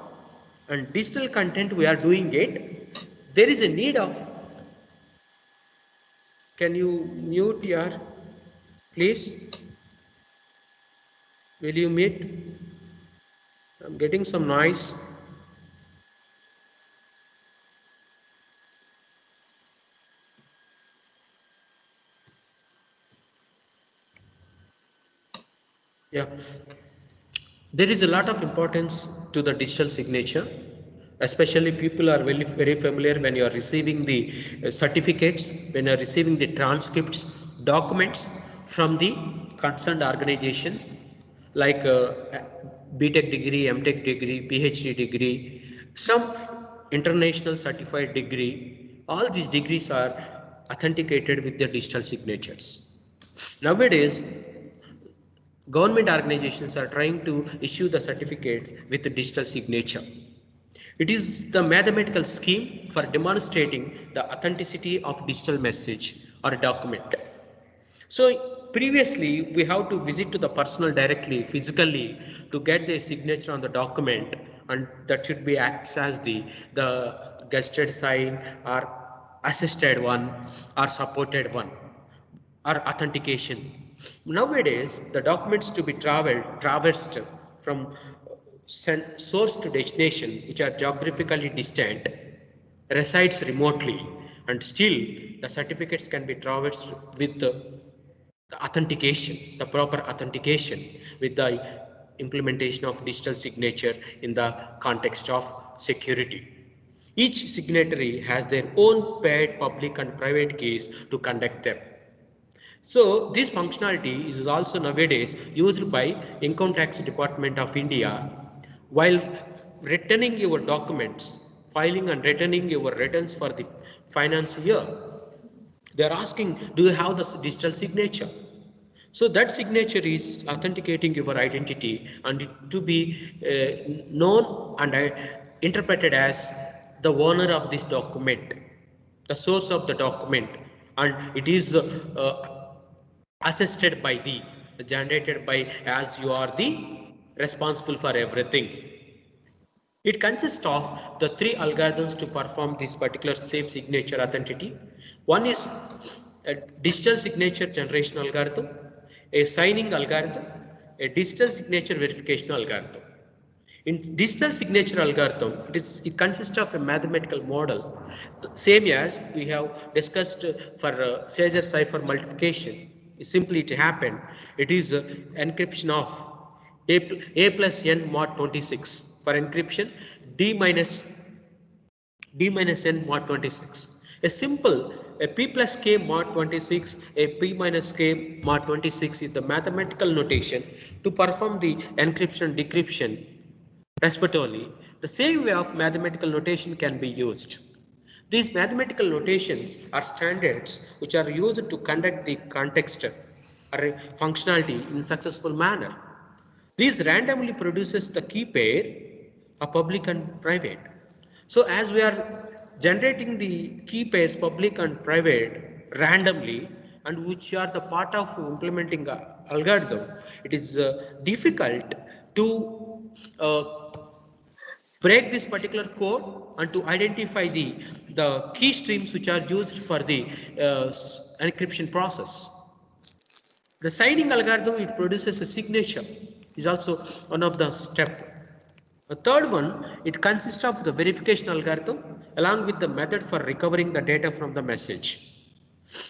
and digital content we are doing it, there is a need of, can you mute here, please? Will you mute? I'm getting some noise. Yeah, there is a lot of importance to the digital signature. Especially people are very familiar when you are receiving the certificates, when you are receiving the transcripts, documents from the concerned organization, like BTech degree, MTech degree, PhD degree, some international certified degree. All these degrees are authenticated with their digital signatures. Nowadays, government organizations are trying to issue the certificates with the digital signature. It is the mathematical scheme for demonstrating the authenticity of digital message or document. So previously we have to visit to the person directly, physically, to get the signature on the document, and that should be acts as the gested sign or assisted one or supported one or authentication. Nowadays, the documents to be traversed from source to destination, which are geographically distant, resides remotely, and still the certificates can be traversed with the authentication, the proper authentication, with the implementation of digital signature in the context of security. Each signatory has their own paired public and private keys to conduct them. So this functionality is also nowadays used by Income Tax Department of India while returning your documents, filing and returning your returns for the finance year. They are asking, do you have the digital signature? So that signature is authenticating your identity and it to be known and interpreted as the owner of this document, the source of the document, and it is assisted by the generated by as you are the responsible for everything. It consists of the three algorithms to perform this particular safe signature identity. One is a digital signature generation algorithm, a signing algorithm, a digital signature verification algorithm. In digital signature algorithm, it consists of a mathematical model, same as we have discussed for Caesar cipher multiplication. Simply it happened. It is encryption of a plus n mod 26 for encryption, d minus n mod 26. A p plus k mod 26, a p minus k mod 26 is the mathematical notation to perform the encryption decryption respectively. The same way of mathematical notation can be used. These mathematical notations are standards which are used to conduct the context or functionality in successful manner. These randomly produces the key pair of public and private. So as we are generating the key pairs public and private randomly, and which are the part of implementing algorithm, it is difficult to break this particular code and to identify the key streams which are used for the encryption process. The signing algorithm, it produces a signature, is also one of the step. The third one, it consists of the verification algorithm along with the method for recovering the data from the message.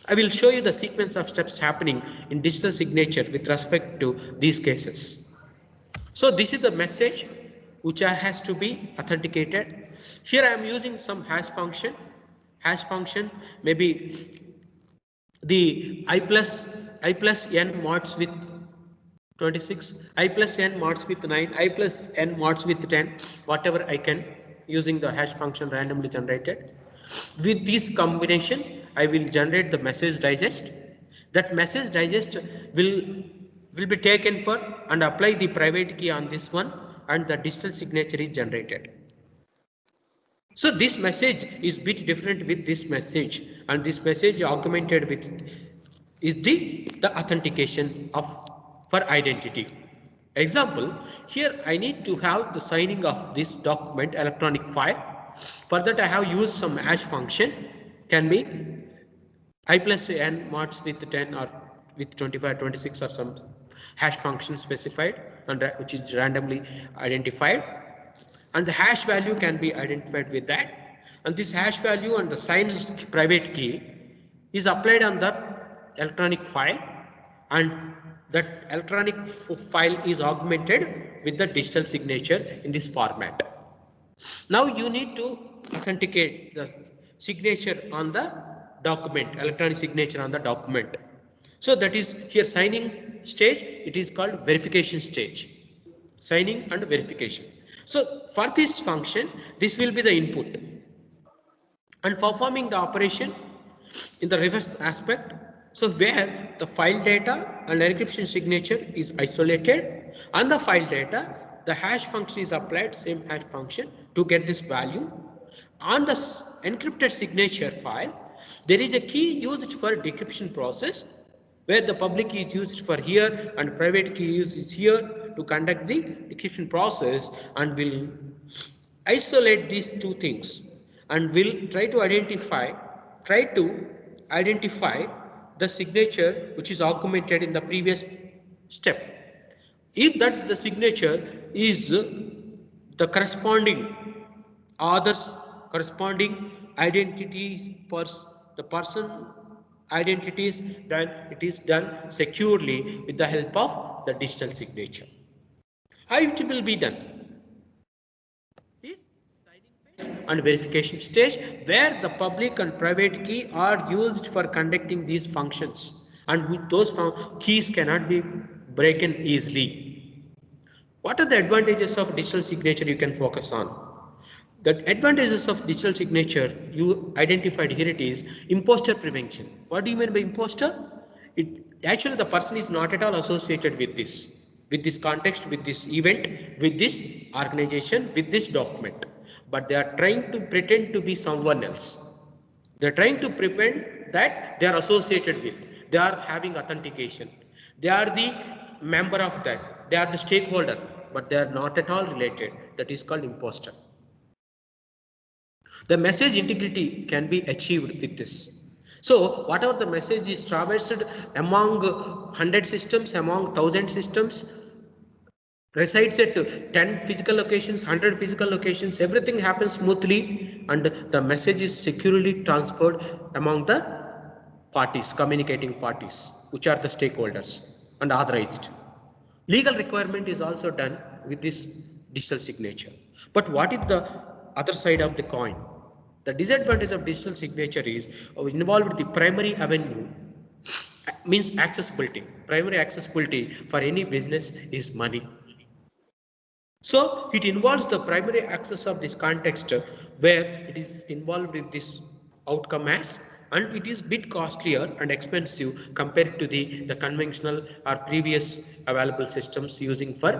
I will show you the sequence of steps happening in digital signature with respect to these cases. So this is the message which has to be authenticated. Here I am using some hash function. Hash function may be the I plus n mods with 26, I plus n mods with 9, I plus n mods with 10, whatever I can, using the hash function randomly generated. With this combination, I will generate the message digest. That message digest will be taken for and apply the private key on this one, and the digital signature is generated. So this message is bit different with this message, and this message augmented with is the authentication of for identity. Example, here I need to have the signing of this document electronic file. For that I have used some hash function, can be I plus n mods with 10 or with 25, 26 or some hash function specified, and which is randomly identified, and the hash value can be identified with that, and this hash value and the signed private key is applied on the electronic file, and that electronic file is augmented with the digital signature in this format. Now you need to authenticate the signature on the document, electronic signature on the document. So that is here signing stage, it is called verification stage. Signing and verification. So for this function, this will be the input. And performing the operation in the reverse aspect, so where the file data and encryption signature is isolated, on the file data, the hash function is applied, same hash function, to get this value. On the encrypted signature file, there is a key used for decryption process, where the public key is used for here and private key is here to conduct the decryption process, and will isolate these two things and will try to identify the signature which is augmented in the previous step. If that the signature is the corresponding others corresponding identities for the person identities, then it is done securely with the help of the digital signature. How it will be done? Is signing phase and verification stage, where the public and private key are used for conducting these functions, and with those keys cannot be broken easily. What are the advantages of digital signature you can focus on? The advantages of digital signature you identified here, it is imposter prevention. What do you mean by imposter? It actually the person is not at all associated with this context, with this event, with this organization, with this document, but they are trying to pretend to be someone else. They are trying to prevent that they are associated with, they are having authentication, they are the member of that, they are the stakeholder, but they are not at all related. That is called imposter. The message integrity can be achieved with this. So whatever the message is traversed among 100 systems, among 1000 systems, resides at 10 physical locations, 100 physical locations, everything happens smoothly, and the message is securely transferred among the parties, communicating parties, which are the stakeholders and authorized. Legal requirement is also done with this digital signature. But what is the other side of the coin? The disadvantage of digital signature is involved the primary avenue means accessibility. Primary accessibility for any business is money. So it involves the primary access of this context where it is involved with this outcome as, and it is bit costlier and expensive compared to the conventional or previous available systems using for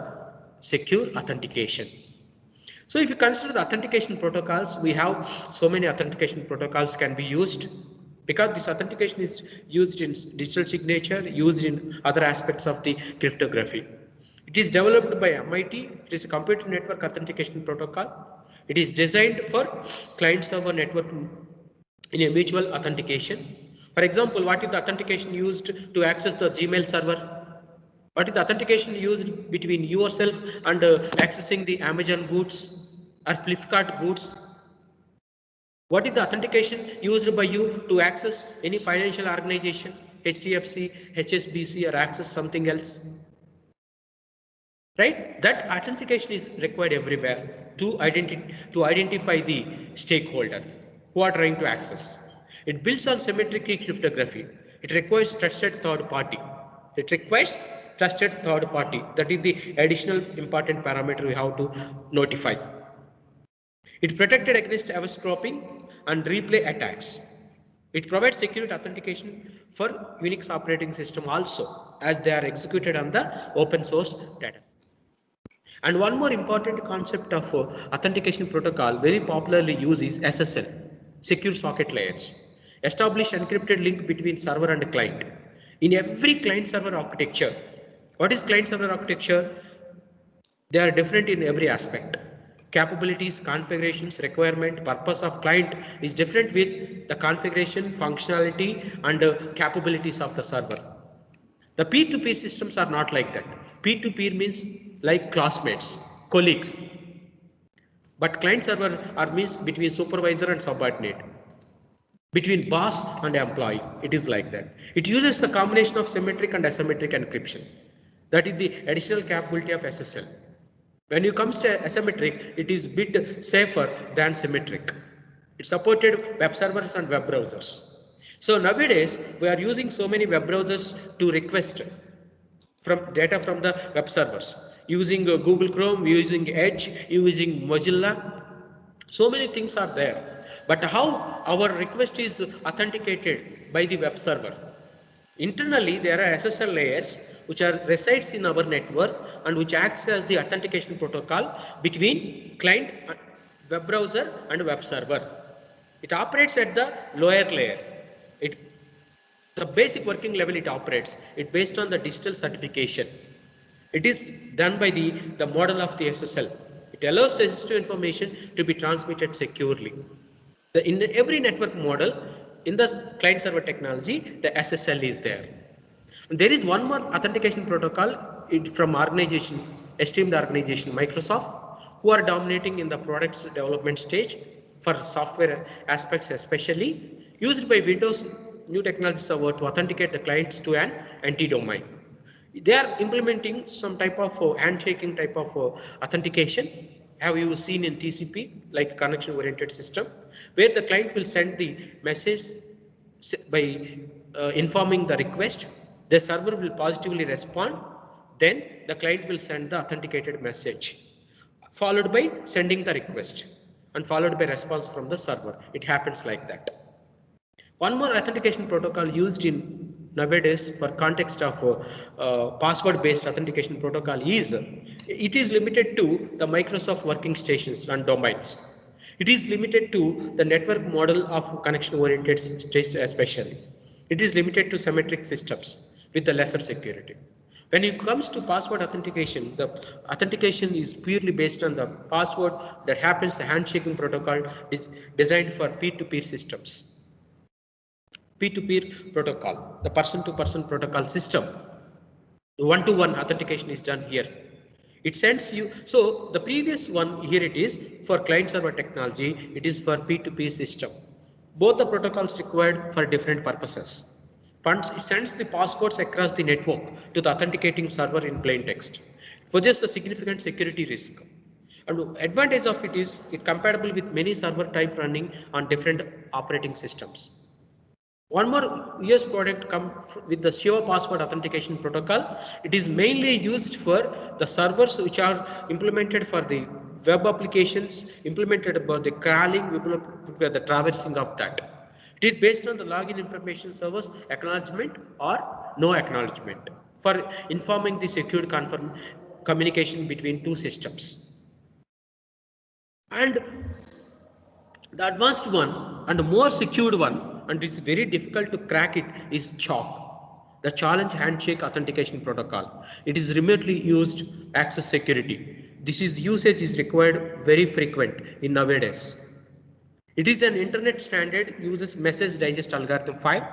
secure authentication. So if you consider the authentication protocols, we have so many authentication protocols can be used because this authentication is used in digital signature, used in other aspects of the cryptography. It is developed by MIT. It is a computer network authentication protocol. It is designed for client server network in a mutual authentication. For example, what is the authentication used to access the Gmail server? What is the authentication used between yourself and accessing the Amazon goods or Flipkart goods? What is the authentication used by you to access any financial organization, HDFC, HSBC, or access something else? Right? That authentication is required everywhere to identify the stakeholder who are trying to access. It builds on symmetric cryptography. It requires trusted third party. It requires trusted third party. That is the additional important parameter we have to notify. It protected against eavesdropping and replay attacks. It provides security authentication for Unix operating system also, as they are executed on the open source data. And one more important concept of authentication protocol very popularly used is SSL, secure socket layers. Establish encrypted link between server and client. In every client server architecture, what is client server architecture? They are different in every aspect. Capabilities, configurations, requirement, purpose of client is different with the configuration, functionality, and capabilities of the server. The peer-to-peer systems are not like that. Peer-to-peer means like classmates, colleagues. But client server are means between supervisor and subordinate. Between boss and employee, it is like that. It uses the combination of symmetric and asymmetric encryption. That is the additional capability of SSL. When it comes to asymmetric, it is bit safer than symmetric. It supported web servers and web browsers. So nowadays, we are using so many web browsers to request from data from the web servers, using Google Chrome, using Edge, using Mozilla. So many things are there. But how our request is authenticated by the web server? Internally, there are SSL layers which are resides in our network and which acts as the authentication protocol between client, web browser and web server. It operates at the lower layer. The basic working level it operates. It based on the digital certification. It is done by the model of the SSL. It allows sensitive information to be transmitted securely. In every network model, in the client server technology, the SSL is there. And there is one more authentication protocol from organization, esteemed organization Microsoft, who are dominating in the products development stage for software aspects, especially used by Windows new technology server to authenticate the clients to an anti-domain. They are implementing some type of handshaking type of authentication. Have you seen in TCP, like connection oriented system, where the client will send the message by informing the request, the server will positively respond, then the client will send the authenticated message, followed by sending the request and followed by response from the server. It happens like that. One more authentication protocol used in nowadays for context of password-based authentication protocol is, it is limited to the Microsoft working stations and domains. It is limited to the network model of connection-oriented stations especially. It is limited to symmetric systems with the lesser security. When it comes to password authentication, the authentication is purely based on the password that happens. The handshaking protocol is designed for peer-to-peer systems. Peer-to-peer protocol, the person-to-person protocol system. One-to-one authentication is done here. It sends you, so the previous one here it is for client server technology, it is for P2P system. Both the protocols required for different purposes. It sends the passwords across the network to the authenticating server in plain text. It poses a significant security risk. And advantage of it is it compatible with many server type running on different operating systems. One more US product come with the Secure Password Authentication Protocol. It is mainly used for the servers which are implemented for the web applications, implemented for the crawling, the traversing of that. It is based on the login information service acknowledgement or no acknowledgement for informing the secure communication between two systems. And the advanced one and the more secured one, and it's very difficult to crack it, is CHOP, the Challenge Handshake Authentication Protocol. It is remotely used access security. This is usage is required very frequent in nowadays. It is an internet standard, uses message digest algorithm 5,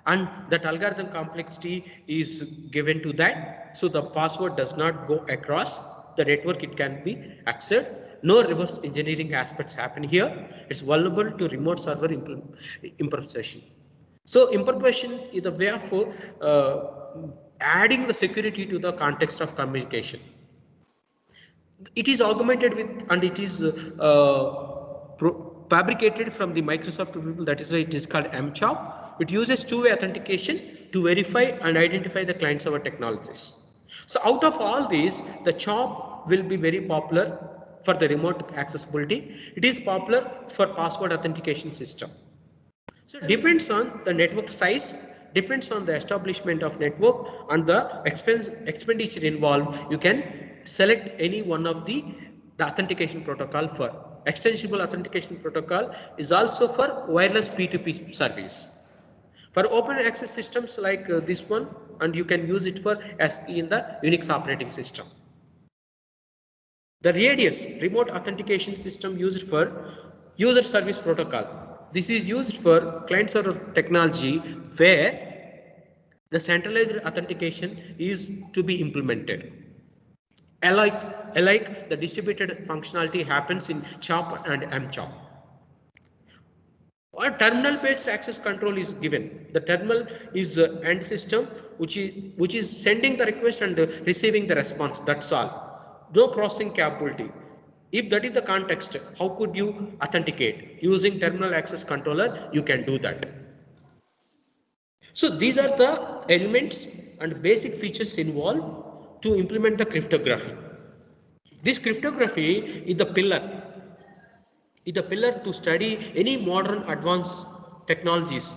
and that algorithm complexity is given to that. So the password does not go across the network, it can be accessed. No reverse engineering aspects happen here. It's vulnerable to remote server impersonation. So impersonation is the way of adding the security to the context of communication. It is augmented with, and it is fabricated from the Microsoft people. That is why it is called MCHOP. It uses two-way authentication to verify and identify the client server technologies. So out of all these, the CHOP will be very popular for the remote accessibility. It is popular for password authentication system. So it depends on the network size, depends on the establishment of network and the expenditure involved. You can select any one of the authentication protocol for. Extensible authentication protocol is also for wireless P2P service. For open access systems like this one, and you can use it for as in the Unix operating system. The Radius remote authentication system used for user service protocol. This is used for client server technology where the centralized authentication is to be implemented. Alike the distributed functionality happens in CHOP and MCHOP. Or terminal based access control is given. The terminal is end system which is sending the request and receiving the response. That's all. No processing capability. If that is the context, how could you authenticate? Using terminal access controller, you can do that. So these are the elements and basic features involved to implement the cryptography. This cryptography is the pillar. Is the pillar to study any modern advanced technologies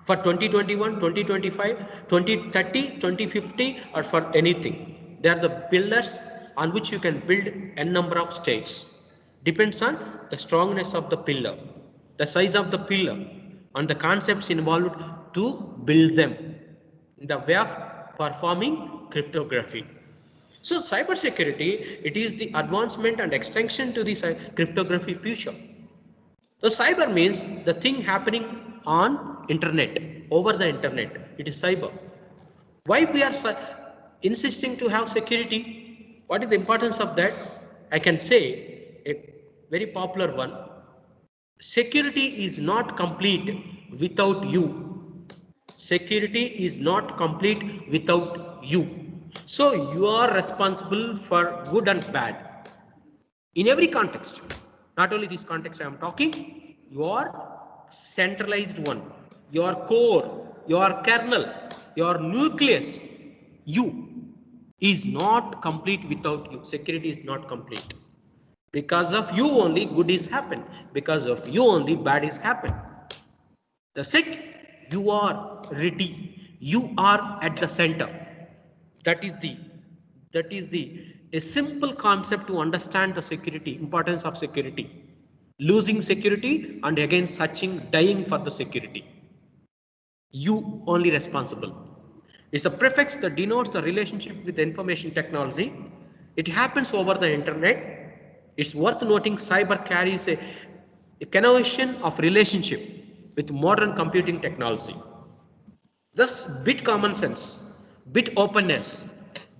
for 2021, 2025, 2030, 2050 or for anything. They are the pillars on which you can build n number of states. Depends on the strongness of the pillar, the size of the pillar and the concepts involved to build them in the way of performing cryptography. So cybersecurity, it is the advancement and extension to the cryptography future. The cyber means the thing happening on internet, over the internet. It is cyber. Why we are insisting to have security? What is the importance of that? I can say a very popular one. Security is not complete without you. Security is not complete without you. So you are responsible for good and bad in every context. Not only this context I am talking, your centralized one, your core, your kernel, your nucleus, you is not complete without you. Security is not complete. Because of you only good is happen. Because of you only bad is happen. The second, you are ready. You are at the center. That is a simple concept to understand the security, importance of security. Losing security and again searching, dying for the security. You only responsible. It's a prefix that denotes the relationship with the information technology. It happens over the internet. It's worth noting cyber carries a connotation of relationship with modern computing technology. Thus, bit common sense, bit openness,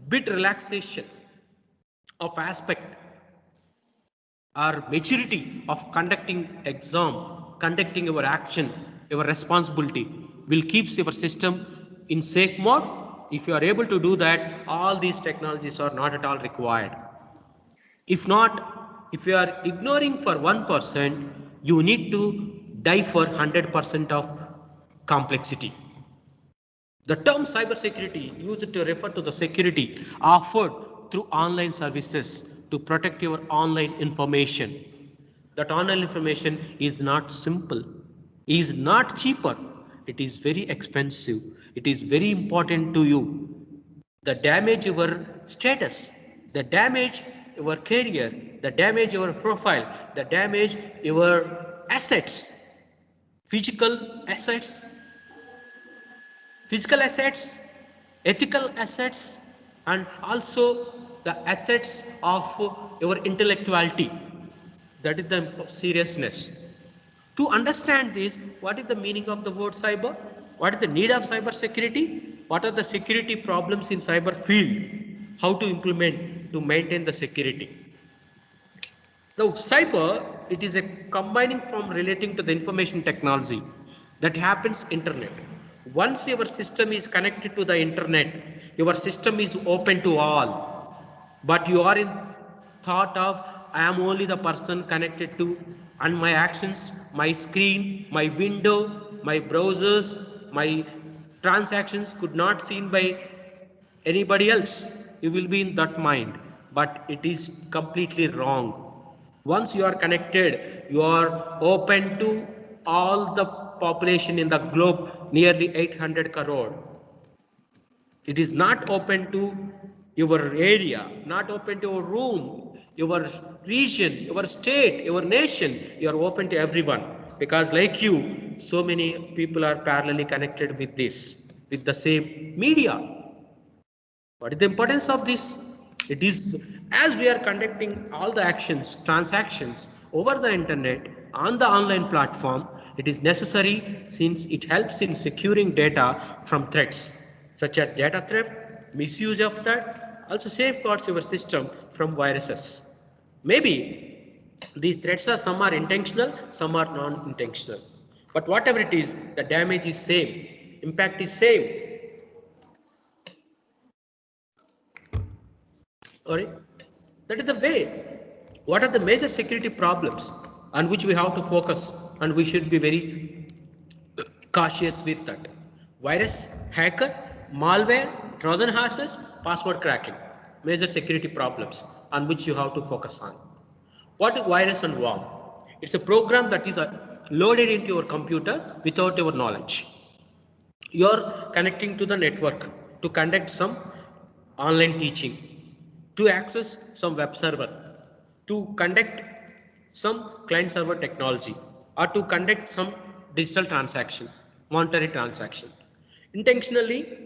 bit relaxation of aspect or maturity of conducting exam, conducting your action, your responsibility will keep your system in safe mode. If you are able to do that, all these technologies are not at all required. If not, if you are ignoring for 1%, you need to die for 100% of complexity. The term cybersecurity used to refer to the security offered through online services to protect your online information. That online information is not simple, is not cheaper, it is very expensive, it is very important to you. The damage your status, the damage your career, the damage your profile, the damage your assets, physical assets, ethical assets, and also the assets of your intellectuality. That is the seriousness. To understand this, what is the meaning of the word cyber? What is the need of cyber security? What are the security problems in cyber field? How to implement to maintain the security? Now, cyber, it is a combining form relating to the information technology that happens internet. Once your system is connected to the internet, your system is open to all. But you are in thought of, I am only the person connected to, and my actions, my screen, my window, my browsers, my transactions could not seen by anybody else. You will be in that mind, but it is completely wrong. Once you are connected, you are open to all the population in the globe, nearly 800 crore. It is not open to your area, not open to your room, your region, your state, your nation. You are open to everyone, because like you, so many people are parallelly connected with this, with the same media. What is the importance of this? It is, as we are conducting all the actions, transactions over the internet on the online platform, it is necessary since it helps in securing data from threats such as data theft, misuse of that, also safeguards your system from viruses. Maybe these threats are, some are intentional, some are non-intentional. But whatever it is, the damage is same, impact is same. Alright, that is the way. What are the major security problems on which we have to focus, and we should be very cautious with that? Virus, hacker, malware, Trojan horses, password cracking. Major security problems on which you have to focus on. What is virus and worm? It's a program that is loaded into your computer without your knowledge. You're connecting to the network to conduct some online teaching, to access some web server, to conduct some client server technology, or to conduct some digital transaction, monetary transaction. Intentionally,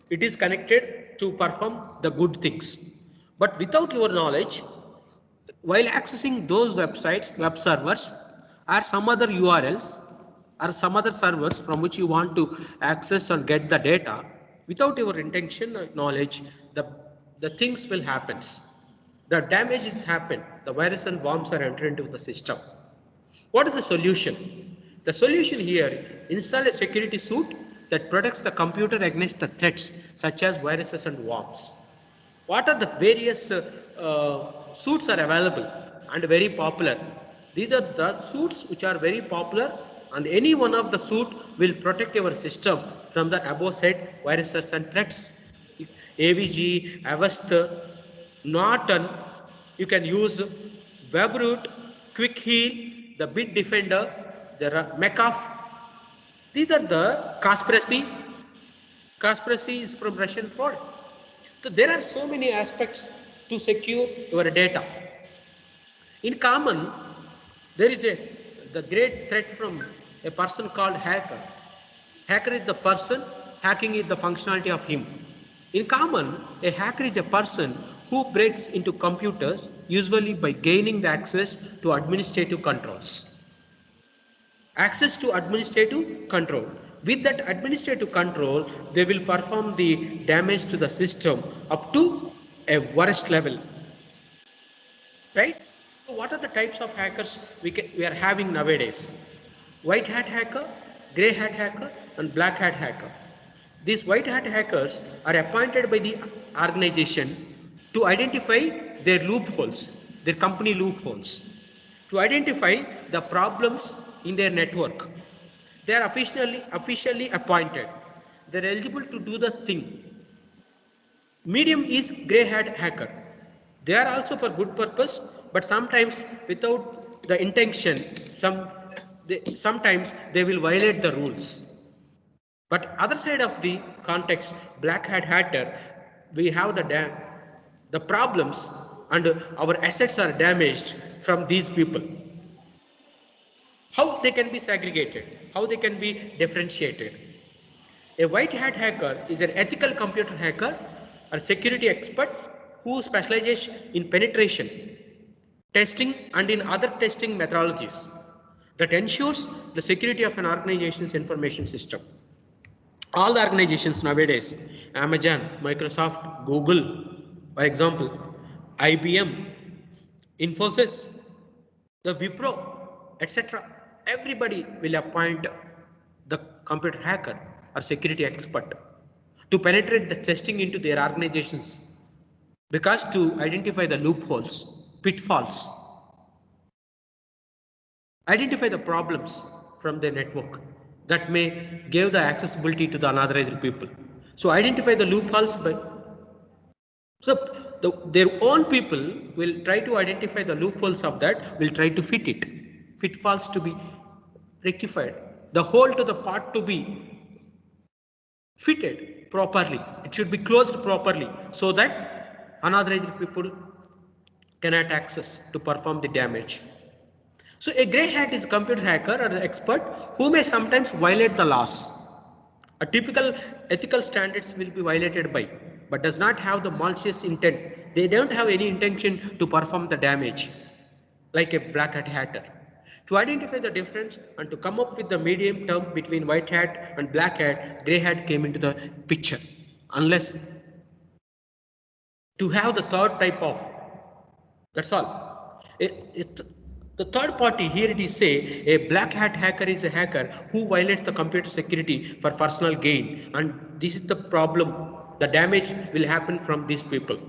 it is connected to perform the good things. But without your knowledge, while accessing those websites, web servers, or some other URLs, or some other servers from which you want to access or get the data, without your intention or knowledge, the things will happen. The damage is happened. The virus and worms are entering into the system. What is the solution? The solution here, install a security suite that protects the computer against the threats such as viruses and worms. What are the various suits are available and very popular? These are the suits which are very popular, and any one of the suit will protect your system from the above said viruses and threats. AVG, Avast, Norton, you can use WebRoot, Quick Heal, the Bitdefender, there are McAfee. These are the Kaspersky. Kaspersky is from Russian product. So there are so many aspects to secure your data. In common, there is the great threat from a person called hacker. Hacker is the person, hacking is the functionality of him. In common, a hacker is a person who breaks into computers, usually by gaining the access to administrative controls. Access to administrative control. With that administrative control, they will perform the damage to the system up to a worst level. Right? So what are the types of hackers we are having nowadays? White hat hacker, grey hat hacker, and black hat hacker. These white hat hackers are appointed by the organization to identify their loopholes. their company loopholes, to identify the problems in their network. They are officially appointed. They are eligible to do the thing. Medium is grey hat hacker. They are also for good purpose, but sometimes without the intention, sometimes they will violate the rules. But other side of the context, black hat hacker, we have the problems and our assets are damaged from these people. How they can be segregated? How they can be differentiated? A white hat hacker is an ethical computer hacker or security expert who specializes in penetration, testing and in other testing methodologies that ensures the security of an organization's information system. All the organizations nowadays, Amazon, Microsoft, Google, for example, IBM, Infosys, the Wipro, etc. Everybody will appoint the computer hacker or security expert to penetrate the testing into their organizations, because to identify the loopholes, pitfalls, identify the problems from their network that may give the accessibility to the unauthorized people. So identify the loopholes their own people will try to identify the loopholes of that, will try to fit it, pitfalls to be rectified, the hole to the part to be fitted properly. It should be closed properly so that unauthorized people cannot access to perform the damage. So a grey hat is a computer hacker or an expert who may sometimes violate the laws. A typical ethical standards will be violated by, but does not have the malicious intent. They don't have any intention to perform the damage like a black hat hacker. To identify the difference and to come up with the medium term between white hat and black hat, grey hat came into the picture. Unless to have the third type of, that's all. The third party here it is say a black hat hacker is a hacker who violates the computer security for personal gain, and this is the problem. The damage will happen from these people.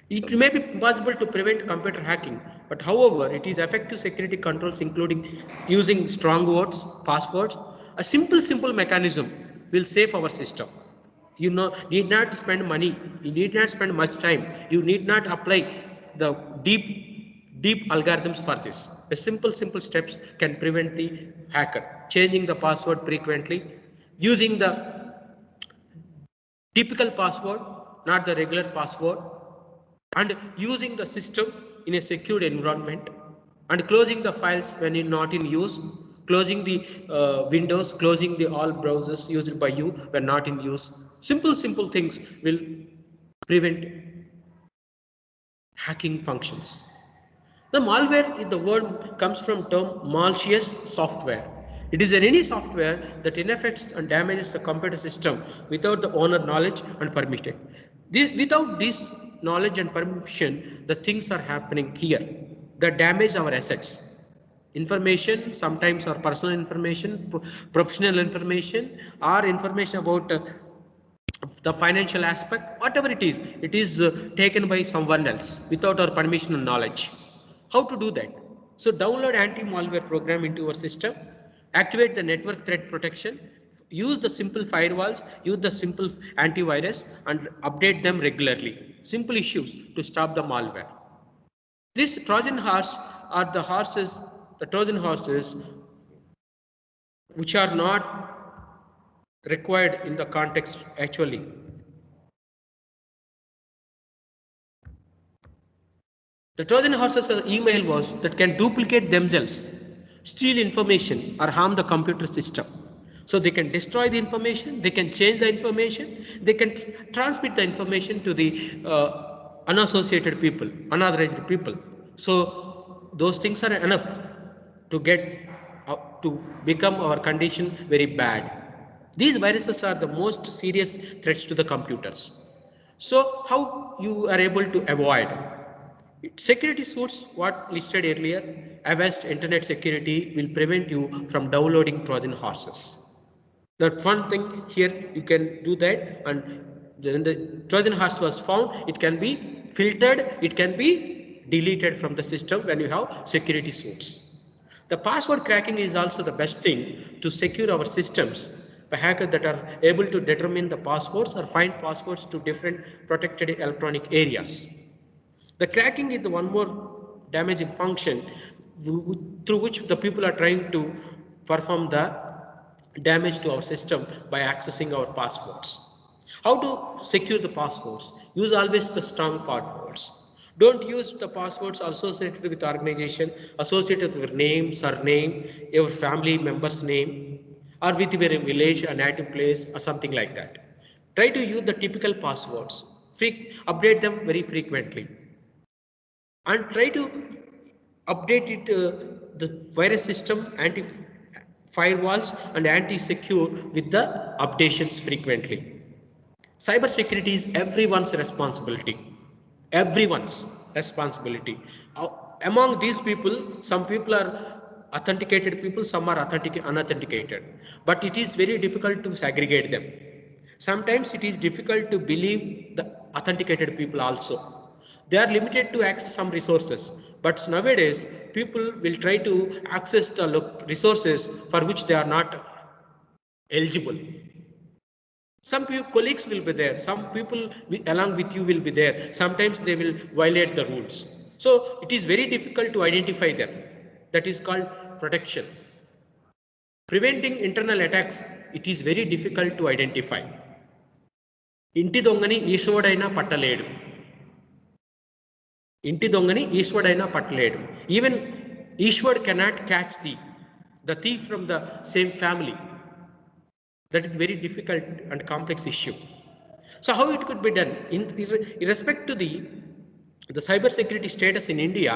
It may be possible to prevent computer hacking, but however, it is effective security controls including using strong words, passwords. A simple mechanism will save our system. You need not spend money, you need not spend much time, you need not apply the deep algorithms for this. The simple steps can prevent the hacker. Changing the password frequently, using the typical password, not the regular password, and using the system in a secured environment, and closing the files when not in use, closing the windows, closing the all browsers used by you when not in use. Simple things will prevent hacking functions. The malware, the word comes from term malicious software. It is any software that infects and damages the computer system without the owner knowledge and permission. Without this knowledge and permission, the things are happening here that damage our assets. Information, sometimes our personal information, professional information, or information about the financial aspect, whatever it is taken by someone else without our permission and knowledge. How to do that? So download anti-malware program into your system, activate the network threat protection, use the simple firewalls, use the simple antivirus, and update them regularly. Simple issues to stop the malware. This Trojan horse are the Trojan horses which are not required in the context actually. The Trojan horses email was that can duplicate themselves, steal information, or harm the computer system. So they can destroy the information, they can change the information, they can transmit the information to the unassociated people, unauthorized people. So those things are enough to get to become our condition very bad. These viruses are the most serious threats to the computers. So how you are able to avoid? Security suits what listed earlier. Avast Internet Security will prevent you from downloading Trojan horses. That one thing here you can do that, and when the Trojan horse was found, it can be filtered, it can be deleted from the system when you have security suits. The password cracking is also the best thing to secure our systems by hackers that are able to determine the passwords or find passwords to different protected electronic areas. The cracking is the one more damaging function through which the people are trying to perform the damage to our system by accessing our passwords. How to secure the passwords? Use always the strong passwords. Don't use the passwords associated with organization, associated with your name, surname, your family member's name, or with your village, a native place, or something like that. Try to use the typical passwords. Update them very frequently. And try to update it, the virus system, anti-firewalls and anti-secure with the updations frequently. Cybersecurity is everyone's responsibility. Everyone's responsibility. Among these people, some people are authenticated people, some are unauthenticated. But it is very difficult to segregate them. Sometimes it is difficult to believe the authenticated people also. They are limited to access some resources. But nowadays, people will try to access the resources for which they are not eligible. Some colleagues will be there, some people along with you will be there. Sometimes they will violate the rules. So it is very difficult to identify them. That is called protection. Preventing internal attacks, it is very difficult to identify. ఇంటి దొంగని ఈశ్వరుడైనా పట్టలేడు. ఇంటి దొంగని ఈశ్వరుడైనా పట్టలేడు. Even Ishwar cannot catch the thief from the same family. That is very difficult and complex issue. So how it could be done? In respect to the cyber security status in India,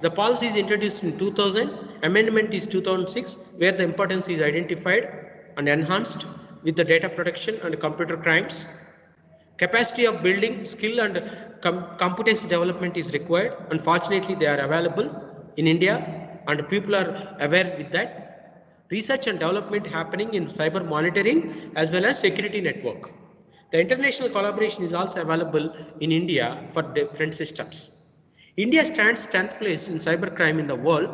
the policy is introduced in 2000, amendment is 2006, where the importance is identified and enhanced with the data protection and computer crimes. Capacity of building, skill and competency development is required. Unfortunately, they are available in India and people are aware with that. Research and development happening in cyber monitoring as well as security network. The international collaboration is also available in India for different systems. India stands 10th place in cybercrime in the world,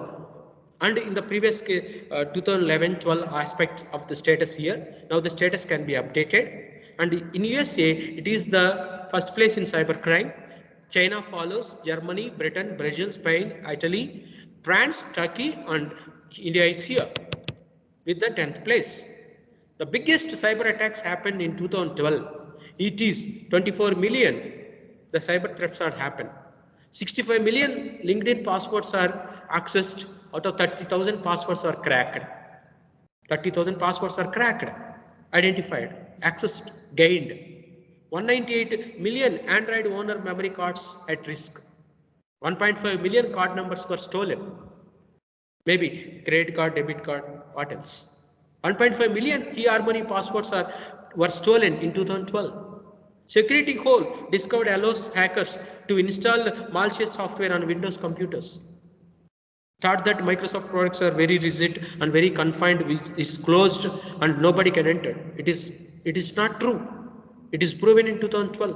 and in the previous 2011-12 aspects of the status here, now the status can be updated. And in USA, it is the first place in cybercrime. China follows, Germany, Britain, Brazil, Spain, Italy, France, Turkey, and India is here with the 10th place. The biggest cyber attacks happened in 2012. It is 24 million. The cyber thefts are happened. 65 million LinkedIn passwords are accessed. Out of 30,000 passwords are cracked. 30,000 passwords are cracked, identified, accessed, gained. 198 million Android owner memory cards at risk. 1.5 million card numbers were stolen. Maybe credit card, debit card, what else? 1.5 million eHarmony passwords were stolen in 2012. Security hole discovered allows hackers to install malicious software on Windows computers. Thought that Microsoft products are very rigid and very confined, is closed and nobody can enter. It is not true. It is proven in 2012.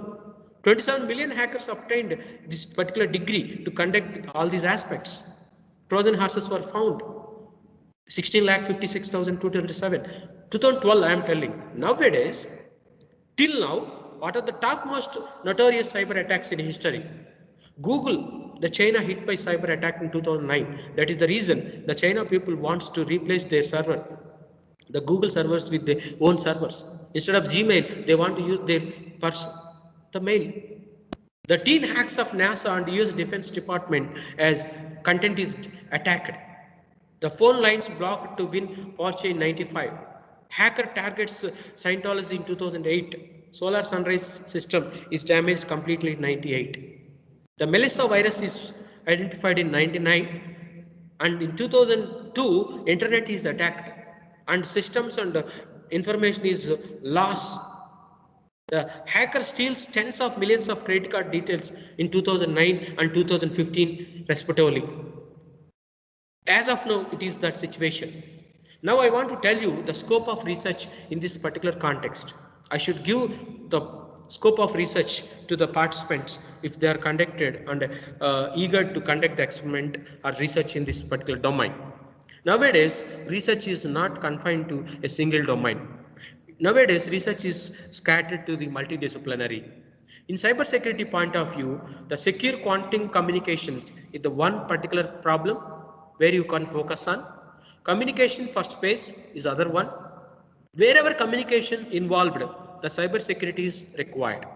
27 million hackers obtained this particular degree to conduct all these aspects. Trojan horses were found. 16,56,227. 2012, I am telling. Nowadays, till now, what are the topmost notorious cyber attacks in history? Google, the China hit by cyber attack in 2009. That is the reason the China people wants to replace their server, the Google servers, with their own servers. Instead of Gmail, they want to use the mail. The teen hacks of NASA and US Defense Department as content is attacked. The phone lines blocked to win Porsche in 95. Hacker targets Scientology in 2008. Solar Sunrise system is damaged completely in 98. The Melissa virus is identified in 99, and in 2002, internet is attacked and systems and information is lost. The hacker steals tens of millions of credit card details in 2009 and 2015 respectively. As of now, it is that situation. Now I want to tell you the scope of research in this particular context. I should give the scope of research to the participants if they are conducted and eager to conduct the experiment or research in this particular domain. Nowadays, research is not confined to a single domain. Nowadays, research is scattered to the multidisciplinary. In cybersecurity point of view, the secure quantum communications is the one particular problem where you can focus on. Communication for space is other one. Wherever communication involved, the cybersecurity is required.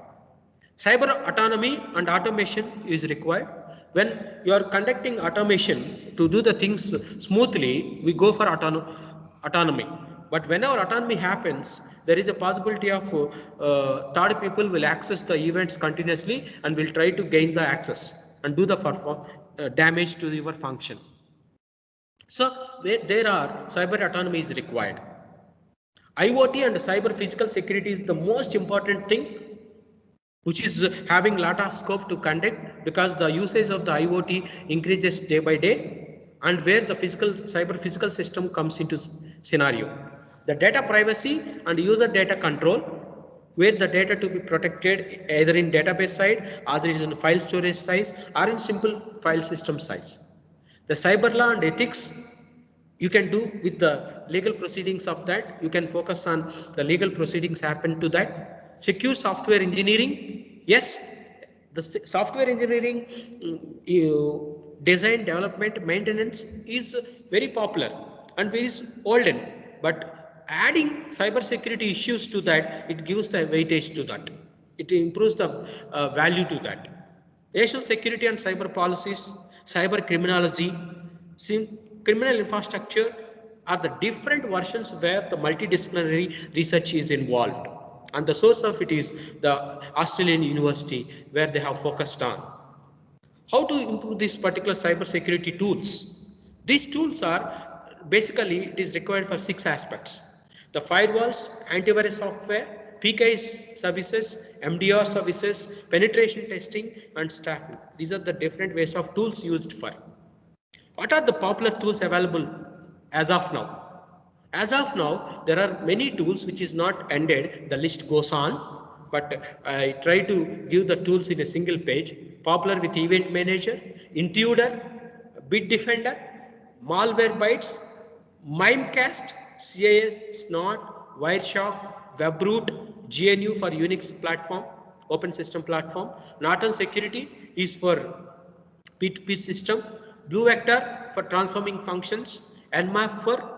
Cyber autonomy and automation is required. When you are conducting automation to do the things smoothly, we go for autonomy. But whenever autonomy happens, there is a possibility of third people will access the events continuously and will try to gain the access and do the damage to your function. So there are cyber autonomy is required. IoT and cyber physical security is the most important thing, which is having lot of scope to conduct because the usage of the IoT increases day by day, and where the cyber physical system comes into scenario. The data privacy and user data control, where the data to be protected either in database side, or it is in file storage size, or in simple file system size. The cyber law and ethics, you can do with the legal proceedings of that. You can focus on the legal proceedings happen to that. Secure software engineering. Yes, the software engineering design, development, maintenance is very popular and very olden. But adding cyber security issues to that, it gives the weightage to that. It improves the value to that. National security and cyber policies, cyber criminology, criminal infrastructure are the different versions where the multidisciplinary research is involved. And the source of it is the Australian University, where they have focused on. How to improve these particular cyber security tools? These tools are basically, it is required for 6 aspects. The firewalls, antivirus software, PKI services, MDR services, penetration testing, and staffing. These are the different ways of tools used for. What are the popular tools available as of now? As of now, there are many tools which is not ended. The list goes on, but I try to give the tools in a single page. Popular with Event Manager, Intruder, Bitdefender, Malwarebytes, Mimecast, CIS, Snort, Wireshark, Webroot, GNU for Unix platform, open system platform. Norton Security is for P2P system, Blue Vector for transforming functions, Nmap for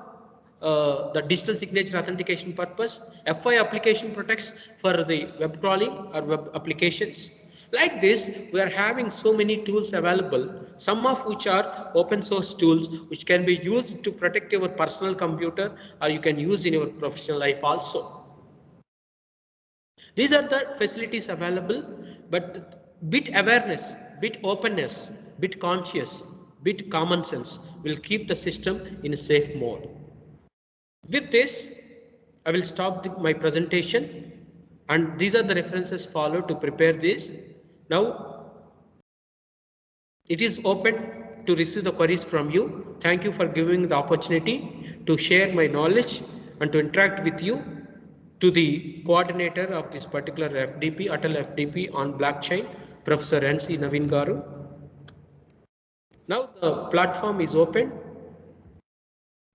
the digital signature authentication purpose, F5 application protects for the web crawling or web applications. Like this, we are having so many tools available, some of which are open source tools which can be used to protect your personal computer, or you can use in your professional life also. These are the facilities available, but bit awareness, bit openness, bit conscious, bit common sense will keep the system in a safe mode. With this, I will stop my presentation, and these are the references followed to prepare this. Now, it is open to receive the queries from you. Thank you for giving the opportunity to share my knowledge and to interact with you, to the coordinator of this particular FDP, Atal FDP on blockchain, Professor N.C. Naveen Garu. Now the platform is open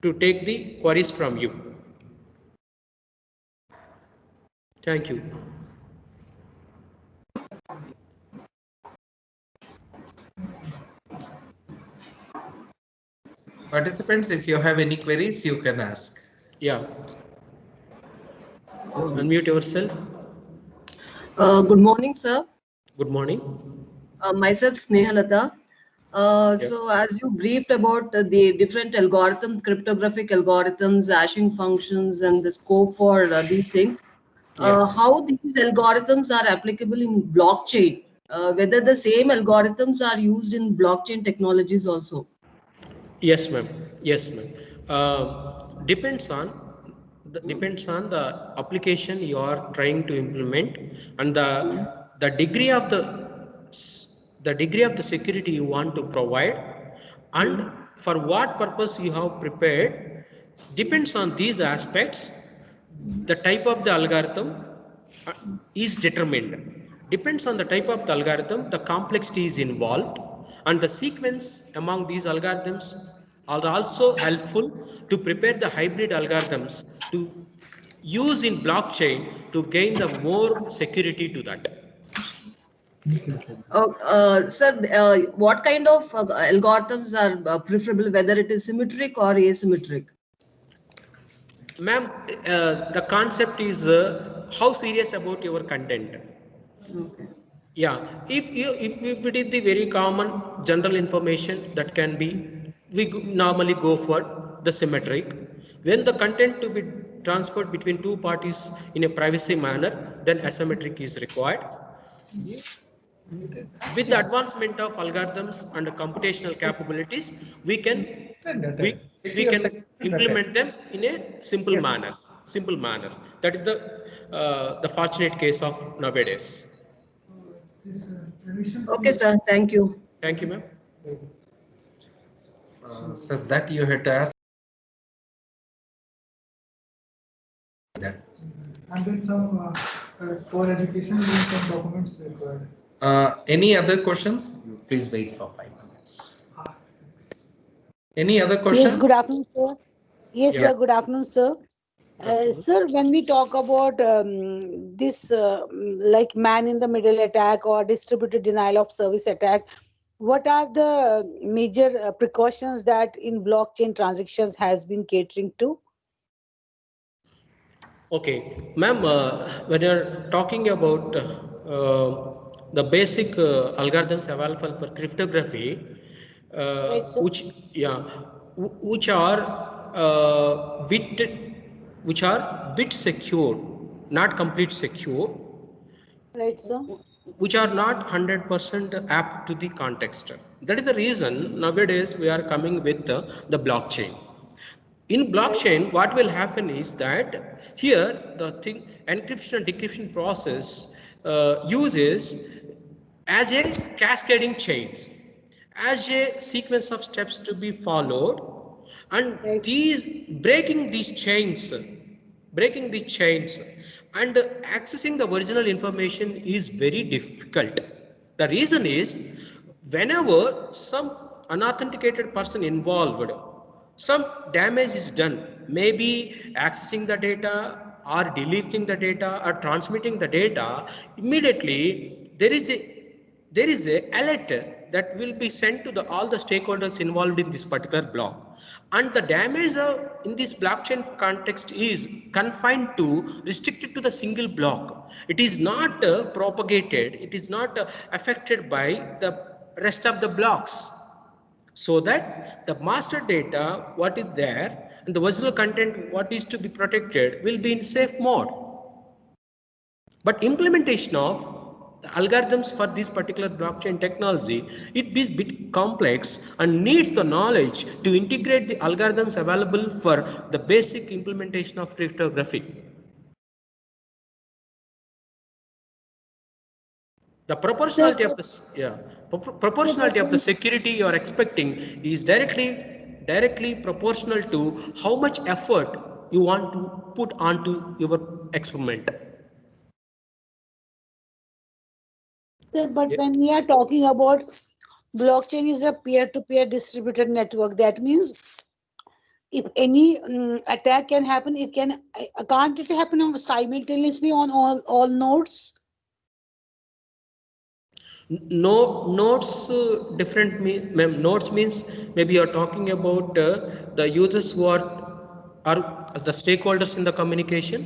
to take the queries from you. Thank you. Participants, if you have any queries, you can ask. Yeah. Unmute yourself. Good morning, sir. Good morning. Myself, Snehalata. So as you briefed about the different algorithms, cryptographic algorithms, hashing functions, and the scope for these things, how these algorithms are applicable in blockchain, whether the same algorithms are used in blockchain technologies also. Yes, ma'am. Yes, ma'am. Depends on the application you are trying to implement and the degree of the security you want to provide, and for what purpose you have prepared. Depends on these aspects, the type of the algorithm, is determined. Depends on the type of the algorithm, the complexity is involved, and the sequence among these algorithms are also helpful to prepare the hybrid algorithms to use in blockchain to gain the more security to that. Sir, what kind of algorithms are preferable, whether it is symmetric or asymmetric? Ma'am, the concept is how serious about your content. Okay. Yeah, if it is the very common general information that can be, we normally go for the symmetric. When the content to be transferred between two parties in a privacy manner, then asymmetric is required. With the advancement of algorithms and computational capabilities, we can implement them in a simple manner. Simple manner. That is the fortunate case of nowadays. Okay, sir. Thank you. Thank you, ma'am. So that you had to ask. That. And then some for education, we need some documents required. Any other questions? Please wait for 5 minutes. Any other Yes, questions? good afternoon, sir. Yes, Yeah. sir, good afternoon, sir. Sir, when we talk about this like man in the middle attack or distributed denial of service attack, what are the major precautions that in blockchain transactions has been catering to? Okay, ma'am, when you're talking about the basic algorithms available for cryptography, Right, sir. which are bit secure, not complete secure, Right, sir. which are not 100% apt to the context. That is the reason nowadays we are coming with the blockchain. In blockchain, what will happen is that here the thing encryption and decryption process uses as a cascading chains, as a sequence of steps to be followed, and Right. breaking these chains and accessing the original information is very difficult. The reason is, whenever some unauthenticated person involved, some damage is done, maybe accessing the data or deleting the data or transmitting the data, immediately there is a alert that will be sent to all the stakeholders involved in this particular block. And the damage in this blockchain context is confined to, restricted to the single block. It is not propagated, it is not affected by the rest of the blocks. So that the master data, what is there, and the original content, what is to be protected, will be in safe mode. But implementation of the algorithms for this particular blockchain technology, it is a bit complex and needs the knowledge to integrate the algorithms available for the basic implementation of cryptography. The proportionality of this, proportionality of the security you are expecting is directly proportional to how much effort you want to put onto your experiment. Sir, but when we are talking about blockchain is a peer-to-peer distributed network, that means if any attack can happen, it can can't it happen simultaneously on all nodes? No nodes different nodes means maybe you're talking about the users who are the stakeholders in the communication.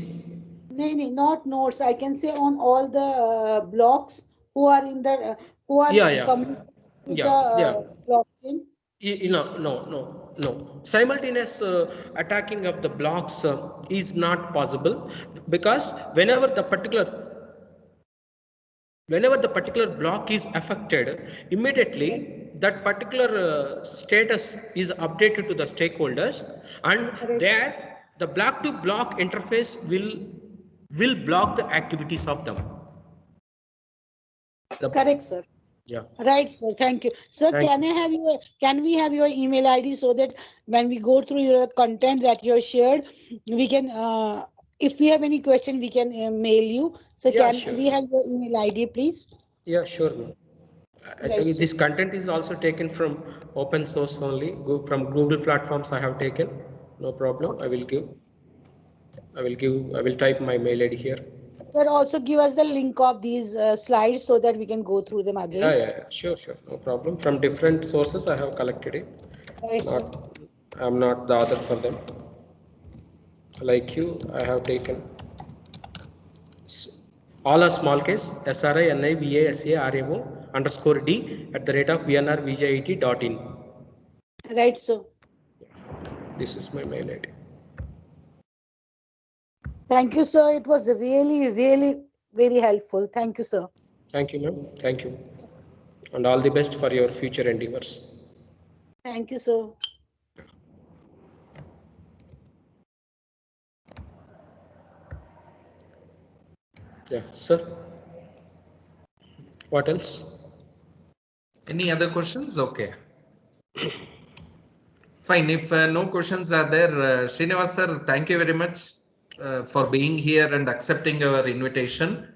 No, not nodes. I can say on all the blocks who are in the who are coming to the blockchain. No. Simultaneous attacking of the blocks is not possible, because whenever the particular block is affected, immediately that particular status is updated to the stakeholders, and there the block to block interface will block the activities of them. Correct, sir. Yeah. Right, sir. Thank you, sir. Can we have your email ID so that when we go through your content that you have shared, we can if we have any question, we can mail you. So Yeah, can sure. we have your email ID, please? Yeah, sure, ma'am. Right, This content is also taken from open source only. From Google platforms I have taken. No problem. Okay, I will type my mail ID here. sir, also give us the link of these slides so that we can go through them again. Yeah, sure, no problem. From different sources I have collected it. Right, sir. I'm not the author for them. Like you, I have taken all are small case SRINIVASARAMO_D@VNRVJIT.in. Right, sir. This is my mail ID. Thank you, sir. It was really, really very helpful. Thank you, sir. Thank you, ma'am. Thank you. And all the best for your future endeavors. Thank you, sir. Yeah, sir. What else? Any other questions? Okay. Fine. If no questions are there, Srinivas sir, thank you very much for being here and accepting our invitation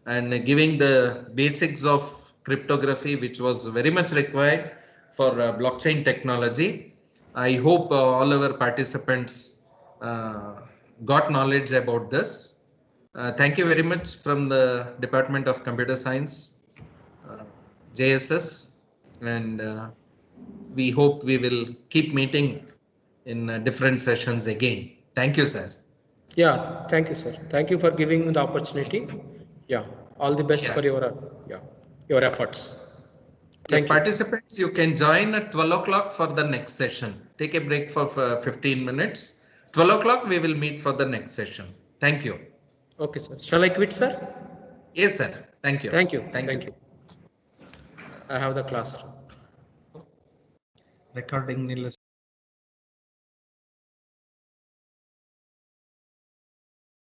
and giving the basics of cryptography, which was very much required for blockchain technology. I hope all our participants got knowledge about this. Thank you very much from the Department of Computer Science, JSS, and we hope we will keep meeting in different sessions again. Thank you, sir. Yeah, thank you, sir. Thank you for giving me the opportunity. Yeah, all the best Sure. for your efforts. Thank you. Participants, you can join at 12 o'clock for the next session. Take a break for 15 minutes. 12 o'clock, we will meet for the next session. Thank you. Okay, sir. Shall I quit, sir? Yes, sir. Thank you. Thank you. Thank you. I have the class. Recording